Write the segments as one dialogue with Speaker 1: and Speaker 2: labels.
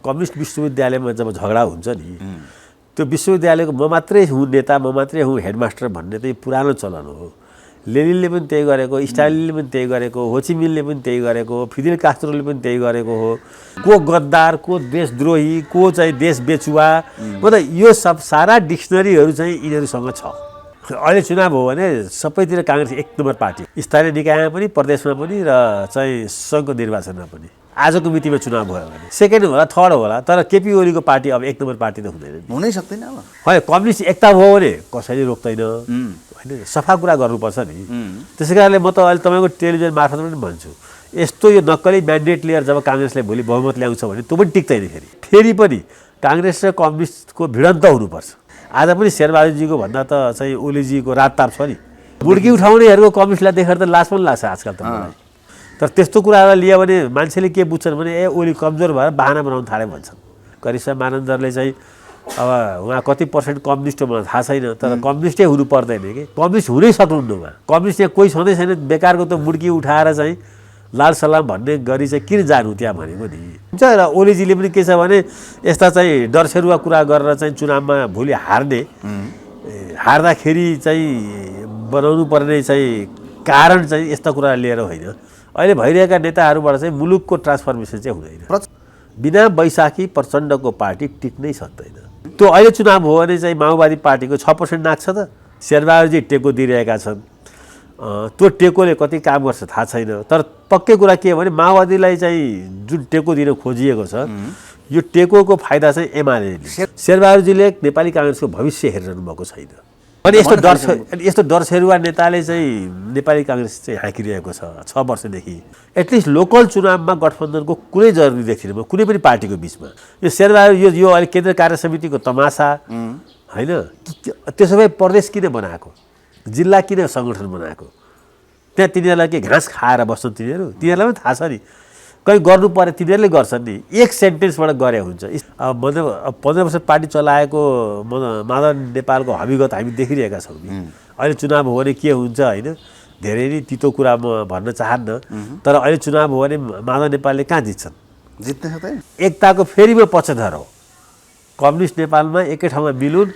Speaker 1: Communist विश्वविद्यालयमा जब झगडा हुन्छ नि त्यो विश्वविद्यालयको म मात्रै हुँ नेता म मात्रै हुँ हेडमास्टर भन्ने चाहिँ पुरानो चलन हो। लेनिनले पनि त्यही गरेको, स्टालिनले पनि त्यही गरेको, होचिमिनले पनि त्यही गरेको, फिदेल कास्त्रोले पनि त्यही गरेको हो। को गद्दार, को देशद्रोही, को चाहिँ देश बेचुवा, मतलब यो सब सारा डिक्सनरीहरू चाहिँ यिनीहरूसँग छ। अहिले चुनाव हो भने सबैतिर काङ्ग्रेस एक नम्बर पार्टी, स्थानीय निकायमा पनि, प्रदेशमा पनि र चाहिँ सङ्घको निर्वाचनमा पनि। आजको मितिमा चुनाव भयो भने सेकेन्ड होला, थर्ड होला, तर केपी ओलीको पार्टी अब एक नम्बर पार्टी त हुँदैन,
Speaker 2: हुनै सक्दैन। अब
Speaker 1: होइन कम्युनिस्ट एकता भयो भने कसैले रोक्दैन, होइन सफा कुरा गर्नुपर्छ नि। त्यसै कारणले म त अहिले तपाईँको टेलिभिजन मार्फत पनि भन्छु, यस्तो यो नक्कली म्यान्डेट लिएर जब काङ्ग्रेसले भोलि बहुमत ल्याउँछ भने त्यो पनि टिक्दैन। फेरि पनि काङ्ग्रेस र कम्युनिस्टको भिडन्त हुनुपर्छ। आज पनि शेरबहादुरजीको भन्दा त चाहिँ ओलीजीको राजताप छ नि। बुड्की उठाउनेहरूको कम्युनिस्टलाई देखेर त लाज पनि लाग्छ आजकल त मलाई। तर त्यस्तो कुरालाई लियो भने मान्छेले के बुझ्छन् भने ए ओली कमजोर भएर बाहना बनाउन थाले भन्छन्। करिश्मा मानन्दरले चाहिँ अब उहाँ कति पर्सेन्ट कम्युनिस्ट हो मलाई थाहा छैन, तर कम्युनिस्टै हुनु पर्दैन कि कम्युनिस्ट हुनै सक्नुहुन्न उहाँ। कम्युनिस्ट यहाँ कोही छँदै छैन, बेकारको त मुड्की उठाएर चाहिँ लाल सलाम भन्ने गरी चाहिँ किन जानु त्यहाँ भनेको नि हुन्छ। र ओलीजीले पनि के छ भने यस्ता चाहिँ डरसेरुवा कुरा गरेर चाहिँ चुनावमा भोलि हार्दाखेरि चाहिँ बनाउनु पर्ने चाहिँ कारण चाहिँ यस्ता कुरा लिएर होइन। अहिले भइरहेका नेताहरूबाट चाहिँ मुलुकको ट्रान्सफर्मेसन चाहिँ हुँदैन। बिना बैशाखी प्रचण्डको पार्टी टिक्नै सक्दैन। त्यो अहिले चुनाव हो भने चाहिँ माओवादी पार्टीको 6% नाग्छ त, शेरबहादुरजी टेको दिइरहेका छन्। त्यो टेकोले कति काम गर्छ थाहा छैन, तर पक्कै कुरा के हो भने माओवादीलाई चाहिँ जुन टेको दिन खोजिएको छ यो टेकोको फाइदा चाहिँ एमालेले। शेरबहादुरजीले नेपाली काङ्ग्रेसको भविष्य हेरिरहनु भएको छैन। अनि यस्तो डरसेरुवा नेताले चाहिँ नेपाली काङ्ग्रेस चाहिँ हाँकिरहेको छ 6 वर्षदेखि। एटलिस्ट लोकल चुनावमा गठबन्धनको कुनै जरुरी देखिँदैन कुनै पनि पार्टीको बिचमा। यो शेरबहादुर यो अहिले केन्द्रीय कार्य समितिको तमासा होइन। त्यसो भए प्रदेश किन बनाएको, जिल्ला किन सङ्गठन बनाएको? त्यहाँ तिनीहरूलाई के घाँस खाएर बस्छन् तिनीहरूलाई पनि थाहा छ नि कहीँ गर्नु पऱ्यो तिनीहरूले गर्छन् नि। एक सेन्टेन्सबाट गरे हुन्छ। अब 15 वर्ष पार्टी चलाएको माधव नेपालको हविगत हामी देखिरहेका छौँ नि। अहिले चुनाव हो भने के हुन्छ होइन, धेरै नै तितो कुरा म भन्न चाहन्न, तर अहिले चुनाव हो भने माधव नेपालले कहाँ जित्छन्?
Speaker 2: जित्न सक्दैन। एकताको
Speaker 1: फेरि म पक्षधर हो। कम्युनिस्ट नेपालमा एकै ठाउँमा मिलुन्,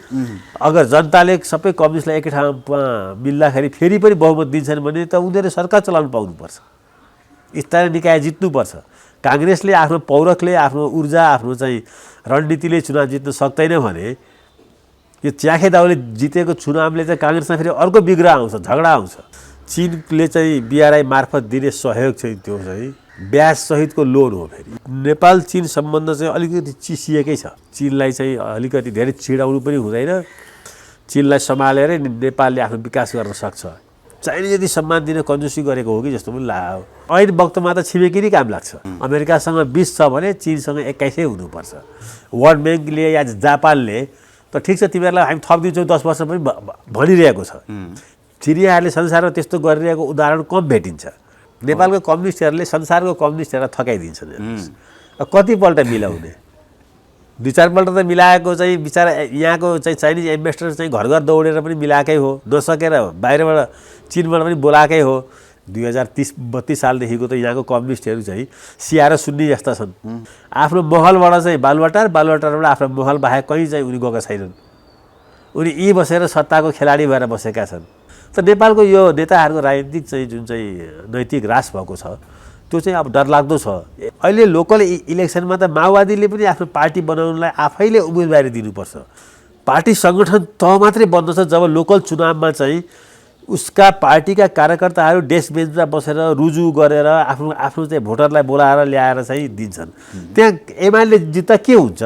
Speaker 1: अगर जनताले सबै कम्युनिस्टलाई एकै ठाउँमा मिल्दाखेरि फेरि पनि बहुमत दिन्छन् भने त उनीहरूले सरकार चलाउनु पाउनुपर्छ, स्थानीय निकाय जित्नुपर्छ। काङ्ग्रेसले आफ्नो पौरखले आफ्नो ऊर्जा आफ्नो चाहिँ रणनीतिले चुनाव जित्न सक्दैन भने यो च्याखे दाउले जितेको चुनावले चाहिँ काङ्ग्रेसमा फेरि अर्को बिग्रा आउँछ, झगडा आउँछ। चीनले चाहिँ बिआरआई मार्फत दिने सहयोग चाहिँ त्यो चाहिँ ब्याज सहितको लोन हो। फेरि नेपाल चीन सम्बन्ध चाहिँ अलिकति चिसिएकै छ। चीनलाई चाहिँ अलिकति धेरै चिडाउनु पनि हुँदैन। चीनलाई सम्हालेर नेपालले आफ्नो विकास गर्न सक्छ। चाहिने यदि सम्मान दिन कन्जुसी गरेको हो कि जस्तो पनि लाग्यो। ऐन वक्तमा त छिमेकी काम लाग्छ। अमेरिकासँग 20 छ भने चीनसँग 21 हुनुपर्छ। वर्ल्ड ब्याङ्कले या जापानले त ठिक छ तिमीहरूलाई हामी थपिदिन्छौँ 10 वर्ष पनि भनिरहेको छ। चिनियाहरूले संसारमा त्यस्तो गरिरहेको उदाहरण कम भेटिन्छ। नेपालको कम्युनिस्टहरूले संसारको कम्युनिस्टहरूलाई थकाइदिन्छन्। कतिपल्ट मिलाउने? 2-4 पल्ट त मिलाएको चाहिँ बिचरा यहाँको चाहिँ चाइनिज इन्भेस्टर चाहिँ घर घर दौडेर पनि मिलाएकै हो, नसकेर बाहिरबाट चीनबाट पनि बोलाएकै हो। 2030-32 सालदेखिको त यहाँको कम्युनिस्टहरू चाहिँ सियाएर सुन्ने जस्ता छन्। आफ्नो महलबाट चाहिँ बालुवाटारबाट आफ्नो महल बाहेक कहीँ चाहिँ उनी गएका छैनन्। उनी यी बसेर सत्ताको खेलाडी भएर बसेका छन्। त नेपालको यो नेताहरूको राजनीतिक चाहिँ जुन चाहिँ नैतिक ह्रास भएको छ त्यो चाहिँ अब डरलाग्दो छ। अहिले लोकल इलेक्सनमा त माओवादीले पनि आफ्नो पार्टी बनाउनलाई आफैले उम्मेदवारी दिनुपर्छ। पार्टी सङ्गठन तह मात्रै बन्दछ जब लोकल चुनावमा चाहिँ उसका पार्टीका कार्यकर्ताहरू डेस्क बेन्चमा बसेर रुजु गरेर आफ्नो चाहिँ भोटरलाई बोलाएर ल्याएर चाहिँ दिन्छन्। त्यहाँ एमाले जित्दा के हुन्छ?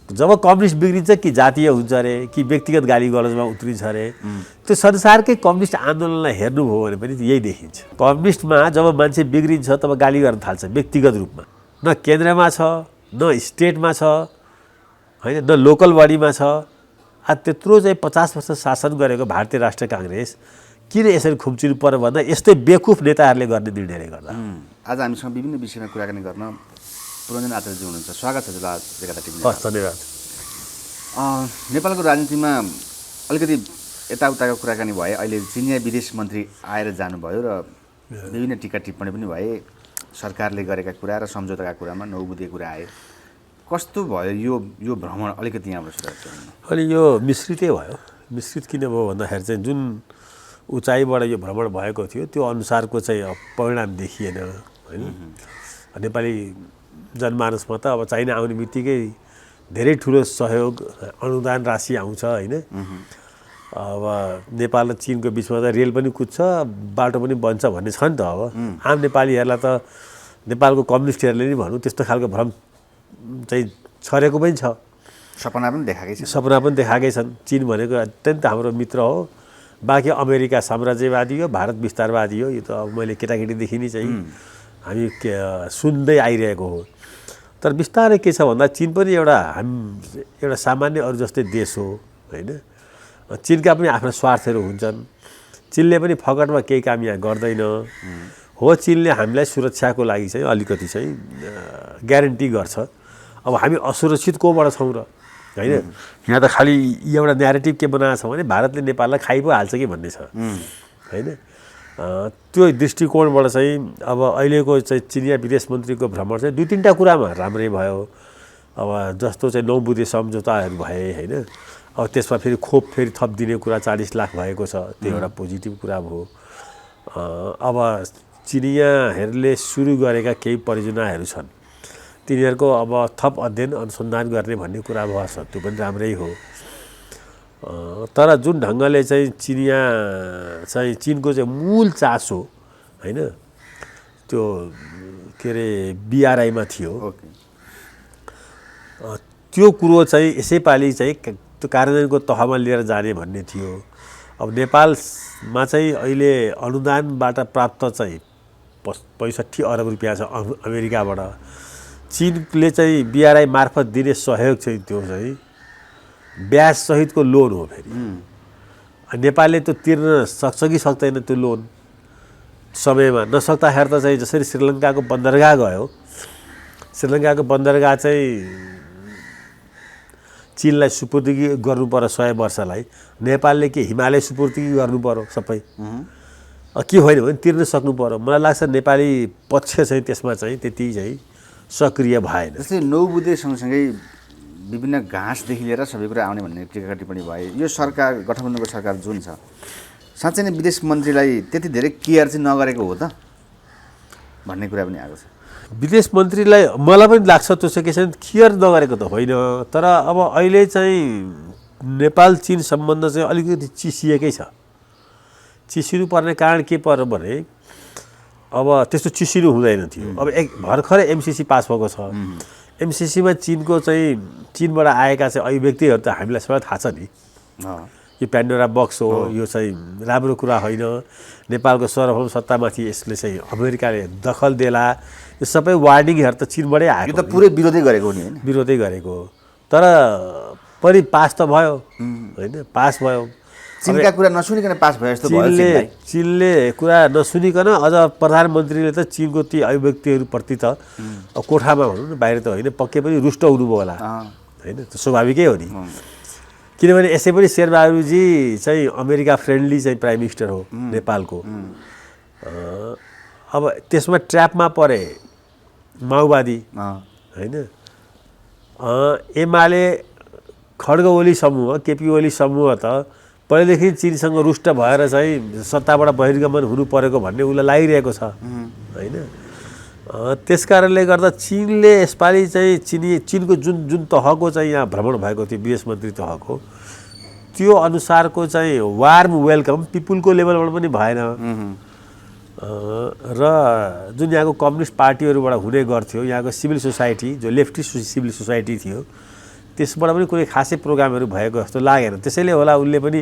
Speaker 1: जब कम्युनिस्ट बिग्रिन्छ कि जातीय हुन्छ अरे कि व्यक्तिगत गाली गलौजमा उत्रिन्छ अरे। त्यो संसारकै कम्युनिस्ट आन्दोलनलाई हेर्नुभयो भने पनि यही देखिन्छ। कम्युनिस्टमा जब मान्छे बिग्रिन्छ तब गाली गर्न थाल्छ व्यक्तिगत रूपमा। न केन्द्रमा छ, न स्टेटमा छ, होइन न लोकल बडीमा छ। त्यत्रो चाहिँ 50 वर्ष शासन गरेको भारतीय राष्ट्रिय काङ्ग्रेस किन यसरी खुम्चिनु पर्यो भन्दा यस्तै बेकुफ नेताहरूले गर्ने निर्णयले गर्दा।
Speaker 2: आज हामीसँग विभिन्न विषयमा कुराकानी गर्न पुरञ्जन आचार्यजी हुनुहुन्छ। स्वागत छ हजुरलाई बेगता टिभी।
Speaker 1: हस् धन्यवाद।
Speaker 2: नेपालको राजनीतिमा अलिकति यताउताको कुराकानी भए। अहिले चिनिया विदेश मन्त्री आएर जानुभयो र विभिन्न टिका टिप्पणी पनि भए। सरकारले गरेका कुरा र सम्झौताका कुरामा नौबुद्धे कुरा आए। कस्तो भयो यो भ्रमण अलिकति यहाँबाट सुरु गर्नु।
Speaker 1: अनि यो मिश्रितै भयो। मिश्रित किन भयो भन्दाखेरि चाहिँ जुन उचाइबाट यो भ्रमण भएको थियो त्यो अनुसारको चाहिँ परिणाम देखिएन होइन। नेपाली जनमानसमा त अब चाइना आउने बित्तिकै धेरै ठुलो सहयोग अनुदान राशि आउँछ होइन। अब नेपाल र चिनको बिचमा त रेल पनि कुद्छ बाटो पनि बन्छ भन्ने छ नि त। अब आम नेपालीहरूलाई त नेपालको कम्युनिस्टहरूले नि भनौँ त्यस्तो खालको भ्रम चाहिँ छरेको पनि छ।
Speaker 2: सपना पनि देखाएकै छ।
Speaker 1: सपना पनि देखाएकै छन्। चिन भनेको अत्यन्त हाम्रो मित्र हो। बाँकी अमेरिका साम्राज्यवादी हो, भारत विस्तारवादी हो। यो त अब मैले केटाकेटीदेखि नै चाहिँ हामी सुन्दै आइरहेको हो। तर बिस्तारै के छ भन्दा चिन पनि एउटा सामान्य अरू जस्तै देश हो होइन। चिनका पनि आफ्ना स्वार्थहरू हुन्छन्। चिनले पनि फगटमा केही काम यहाँ गर्दैन हो। चिनले हामीलाई सुरक्षाको लागि चाहिँ अलिकति चाहिँ ग्यारेन्टी गर्छ। अब हामी असुरक्षित कोबाट छौँ र होइन। यहाँ त खालि एउटा न्यारेटिभ के बनाएको छ भने भारतले नेपाललाई खाइ पो हाल्छ कि भन्ने छ होइन। त्यो दृष्टिकोणबाट चाहिँ अब अहिलेको चाहिँ चिनिया विदेश मन्त्रीको भ्रमण चाहिँ 2-3टा कुरामा राम्रै भयो। अब जस्तो चाहिँ 9 बुँदे सम्झौताहरू भए होइन। अब त्यसमा फेरि थप दिने कुरा 40 लाख भएको छ। त्यो एउटा पोजिटिभ कुरा भयो। अब चिनियाहरूले सुरु गरेका केही परियोजनाहरू छन् तिनीहरूको अब थप अध्ययन अनुसन्धान गर्ने भन्ने कुरा भएको छ। त्यो पनि राम्रै हो। तर जुन ढङ्गले चाहिँ चिनको चाहिँ मूल चासो होइन त्यो के अरे BRI-मा थियो त्यो कुरो चाहिँ यसैपालि चाहिँ त्यो कार्यान्वयनको तहमा लिएर जाने भन्ने थियो। अब नेपालमा चाहिँ अहिले अनुदानबाट प्राप्त चाहिँ 65 अरब रुपियाँ छ अमेरिकाबाट। चिनले चाहिँ BRI मार्फत दिने सहयोग चाहिँ त्यो चाहिँ ब्याज सहितको लोन हो। फेरि नेपालले त्यो तिर्न सक्छ कि सक्दैन त्यो लोन समयमा नसक्दाखेरि त चाहिँ जसरी श्रीलङ्काको बन्दरगाह गयो। श्रीलङ्काको बन्दरगाह चाहिँ चिनलाई सुपुर्दगी गर्नु पर्यो 100 वर्षलाई। नेपालले के हिमालय सुपुर्दगी गर्नु पर्यो सबै के होइन भने तिर्न सक्नु पर्यो। मलाई लाग्छ नेपाली पक्ष चाहिँ त्यसमा चाहिँ त्यति चाहिँ सक्रिय भएन।
Speaker 2: जस्तै 9 बुँदे सँगसँगै विभिन्न घाँसदेखि लिएर सबै कुरा आउने भन्ने टिका टिप्पणी भयो। यो सरकार गठबन्धनको सरकार जुन छ साँच्चै नै विदेश मन्त्रीलाई त्यति धेरै केयर चाहिँ नगरेको हो त भन्ने कुरा पनि आएको छ।
Speaker 1: विदेश मन्त्रीलाई मलाई पनि लाग्छ त्यो चाहिँ के छ केयर नगरेको त होइन। तर अब अहिले चाहिँ नेपाल चिन सम्बन्ध चाहिँ अलिकति चिसिएकै छ। चिसिनु पर्ने कारण के पर्यो भने अब त्यस्तो चिसिनु हुँदैन थियो। अब भर्खरै MCC पास भएको छ। MCCमा चिनबाट आएका चाहिँ अभिव्यक्तिहरू त हामीलाई सबै थाहा छ नि। यो प्यान्डोरा बक्स हो। यो चाहिँ राम्रो कुरा होइन। नेपालको सार्वभौम सत्तामाथि यसले चाहिँ अमेरिकाले दखल देला। यो सबै वार्निङहरू त चिनबाटै आएको।
Speaker 2: यो त पुरै विरोधै गरेको नि हैन।
Speaker 1: विरोधै गरेको तर पनि पास त भयो होइन। पास भयो।
Speaker 2: चिनका कुरा नसुनिकन पास भयो जस्तो भयो।
Speaker 1: चिनले कुरा नसुनिकन अझ प्रधानमन्त्रीले त चिनको ती अभिव्यक्तिहरूप्रति त कोठामा भनौँ न बाहिर त होइन पक्कै पनि रुष्ट हुनुभयो होला होइन। त्यो स्वाभाविकै हो नि। किनभने यसै पनि शेरबहादुरजी चाहिँ अमेरिका फ्रेन्डली चाहिँ प्राइम मिनिस्टर हो नेपालको। अब त्यसमा ट्र्यापमा परे माओवादी होइन। एमाले खड्ग ओली समूह KP ओली समूह त पहिलेदेखि चिनसँग रुष्ट भएर चाहिँ सत्ताबाट बहिर्गमन हुनु परेको भन्ने उसलाई लागिरहेको छ होइन। त्यस कारणले गर्दा चिनले यसपालि चाहिँ चिनको जुन तहको चाहिँ यहाँ भ्रमण भएको थियो विदेश मन्त्री तहको त्यो अनुसारको चाहिँ वार्म वेलकम पिपुलको लेभलबाट पनि भएन। र जुन यहाँको कम्युनिस्ट पार्टीहरूबाट हुने गर्थ्यो यहाँको सिभिल सोसाइटी जो लेफ्टिस्ट सिभिल सोसाइटी थियो त्यसबाट पनि कुनै खासै प्रोग्रामहरू भएको जस्तो लागेन। त्यसैले होला उनले पनि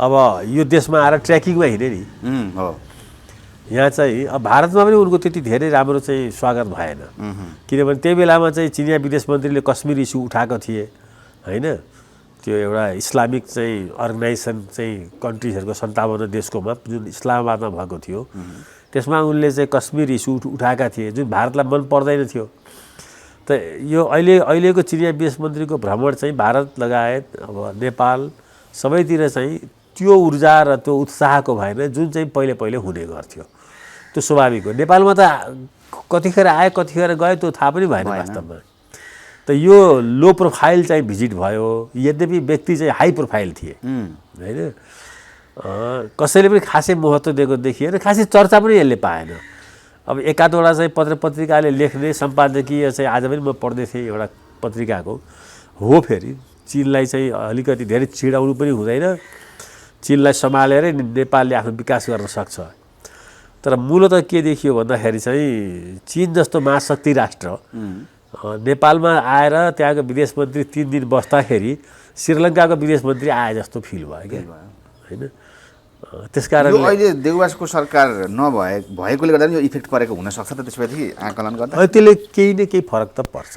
Speaker 1: अब यो देशमा आएर ट्रेकिङमा हिँडे नि यहाँ चाहिँ। अब भारतमा पनि उनको त्यति धेरै राम्रो चाहिँ स्वागत भएन। किनभने त्यही बेलामा चाहिँ चिनिया विदेश मन्त्रीले कश्मीर इस्यु उठाएको थिए होइन। त्यो एउटा इस्लामिक चाहिँ अर्गनाइजेसन चाहिँ कन्ट्रिजहरूको 57 देशकोमा जुन इस्लामाबादमा भएको थियो त्यसमा उनले चाहिँ कश्मीर इस्यु उठाएका थिए जुन भारतलाई मन पर्दैन थियो। त यो अहिलेको चिनिया विदेश मन्त्रीको भ्रमण चाहिँ भारत लगायत अब नेपाल सबैतिर चाहिँ त्यो ऊर्जा र त्यो उत्साहको भएन जुन चाहिँ पहिले हुने गर्थ्यो। त्यो स्वाभाविक हो। नेपालमा त कतिखेर आयो कतिखेर गयो त्यो थाहा पनि भएन वास्तवमा। त यो लो प्रोफाइल चाहिँ भिजिट भयो, यद्यपि व्यक्ति चाहिँ हाई प्रोफाइल थिए होइन, कसैले पनि खासै महत्त्व दिएको देखिएन, खासै चर्चा पनि यसले पाएन। अब एकाधवटा चाहिँ पत्रिकाले लेख्ने सम्पादकीय चाहिँ आज पनि म पढ्दै थिएँ एउटा पत्रिकाको हो, फेरि चीनलाई चाहिँ अलिकति धेरै चिडाउनु पनि हुँदैन, चीनलाई सम्हालेर नेपालले आफ्नो विकास गर्न सक्छ। तर मूलतः के देखियो भन्दाखेरि चाहिँ चीन जस्तो महाशक्ति राष्ट्र नेपालमा आएर त्यहाँको विदेश मन्त्री 3 दिन बस्दाखेरि श्रीलङ्काको विदेश मन्त्री आए जस्तो फिल भयो क्या होइन। त्यसकारण
Speaker 2: अहिले देउवासको सरकार भएकोले गर्दा यो इफेक्ट परेको हुनसक्छ त, त्यसपछि आकलन गर्दा
Speaker 1: त्यसले केही न केही फरक त पर्छ।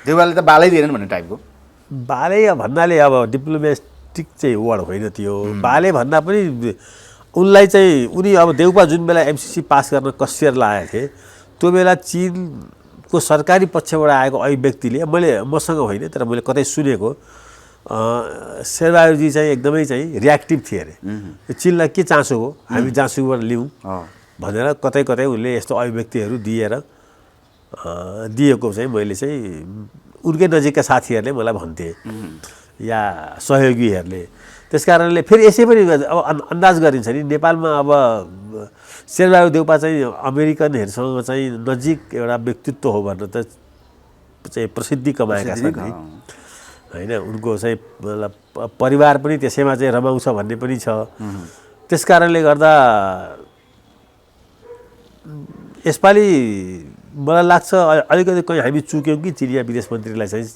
Speaker 2: देउवाले त बालै दिएन भन्ने टाइपको,
Speaker 1: बाले भन्नाले अब डिप्लोमेटिक चाहिँ वर्ड होइन त्यो, बाले भन्दा पनि उनलाई चाहिँ उनी अब देउपा जुन बेला एमसिसी पास गर्न कसियर लागेको थिए त्यो बेला चीनको सरकारी पक्षबाट आएको अभिव्यक्तिले, मसँग होइन तर मैले कतै सुनेको, शेरबहादुरजी चाहिँ एकदमै चाहिँ रियाक्टिभ थिए अरे, चीनलाई के चासो हो हामी जाँसुबाट लिउँ भनेर कतै कतै उनले यस्तो अभिव्यक्तिहरू दिएको चाहिँ मैले चाहिँ उनकै नजिकका साथीहरूले मलाई भन्थे या सहयोगीहरूले। त्यस कारणले फेरि यसै पनि अब अन्दाज गरिन्छ नि नेपालमा अब शेरबहादुर देउपा चाहिँ अमेरिकनहरूसँग चाहिँ नजिक एउटा व्यक्तित्व हो भनेर त चाहिँ प्रसिद्धि कमाएका छन् होइन, उनको चाहिँ परिवार पनि त्यसैमा चाहिँ रमाउँछ भन्ने पनि छ। त्यस कारणले गर्दा यसपालि मलाई लाग्छ अलिकति कहीँ हामी चुक्यौँ कि चिनिया विदेश मन्त्रीलाई चाहिँ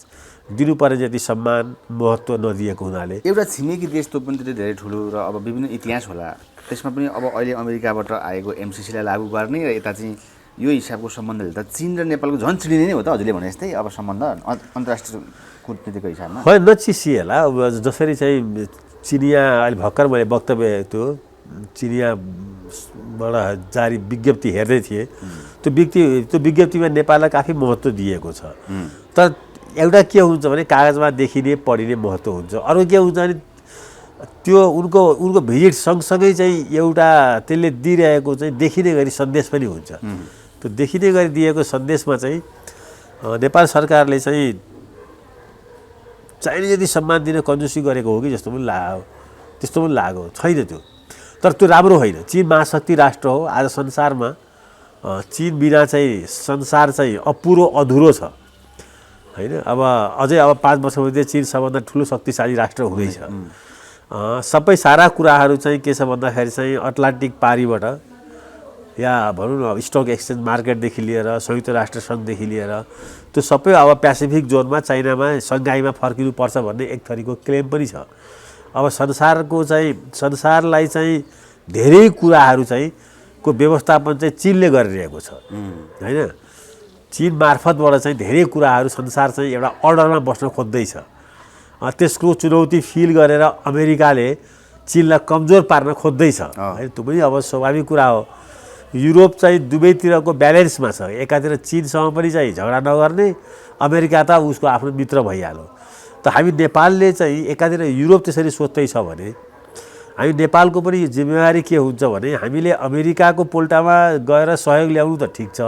Speaker 1: दिनुपर्ने जति सम्मान महत्त्व नदिएको हुनाले।
Speaker 2: एउटा छिमेकी देश त्यो पनि त्यति धेरै ठुलो र अब विभिन्न इतिहास होला, त्यसमा पनि अब अहिले अमेरिकाबाट आएको एमसिसीलाई लागू गर्ने र यता चाहिँ यो हिसाबको सम्बन्धले त चीन र नेपालको झन् चिडिने नै हो त, हजुरले भने जस्तै अब सम्बन्ध अन्तर्राष्ट्रिय कूटनीतिको हिसाबमा
Speaker 1: नचिसिएला। अब जसरी चाहिँ चिनिया अहिले भर्खर मैले वक्तव्य त्यो चिनियाबाट जारी विज्ञप्ति हेर्दै थिएँ, त्यो विज्ञप्तिमा नेपाललाई काफी महत्त्व दिएको छ। तर एउटा के हुन्छ भने कागजमा देखिने पढिने महत्त्व हुन्छ, अरू के हुन्छ भने त्यो उनको भिजिट सँगसँगै चाहिँ एउटा त्यसले दिइरहेको चाहिँ देखिने गरी सन्देश पनि हुन्छ। त्यो देखिने गरी दिएको सन्देशमा चाहिँ नेपाल सरकारले चाहिँ चाहिने जति सम्मान दिन कन्जुसी गरेको हो कि जस्तो पनि लाग्यो, त्यस्तो पनि लाग्यो छैन त्यो। तर त्यो राम्रो होइन, चीन महाशक्ति राष्ट्र हो, आज संसारमा चीन बिना चाहिँ संसार चाहिँ अपुरो अधुरो छ होइन। अब अझै 5 वर्षपछि चीन सबभन्दा ठुलो शक्तिशाली राष्ट्र हुँदैछ। सबै सारा कुराहरू चाहिँ के छ भन्दाखेरि चाहिँ अटलान्टिक पारीबाट या भनौँ न स्टक एक्सचेन्ज मार्केटदेखि लिएर संयुक्त राष्ट्र सङ्घदेखि लिएर त्यो सबै अब पेसिफिक जोनमा चाइनामा सङ्घाईमा फर्किनुपर्छ भन्ने एक थरीको क्लेम पनि छ। अब संसारलाई चाहिँ धेरै कुराहरू चाहिँ को व्यवस्थापन चाहिँ चीनले गरिरहेको छ होइन। चीन मार्फतबाट चाहिँ धेरै कुराहरू संसार चाहिँ एउटा अर्डरमा बस्न खोज्दैछ। त्यसको चुनौती फिल गरेर अमेरिकाले चीनलाई कमजोर पार्न खोज्दैछ है, त्यो पनि अब स्वाभाविक कुरा हो। युरोप चाहिँ दुवैतिरको ब्यालेन्समा छ, एकातिर चीनसँग पनि चाहिँ झगडा नगर्ने, अमेरिका त उसको आफ्नो मित्र भइहाल्यो। त हामी नेपालले चाहिँ एकातिर युरोप त्यसरी सोच्दैछ भने हामी नेपालको पनि जिम्मेवारी के हुन्छ भने हामीले अमेरिकाको पोल्टामा गएर सहयोग ल्याउनु त ठिक छ,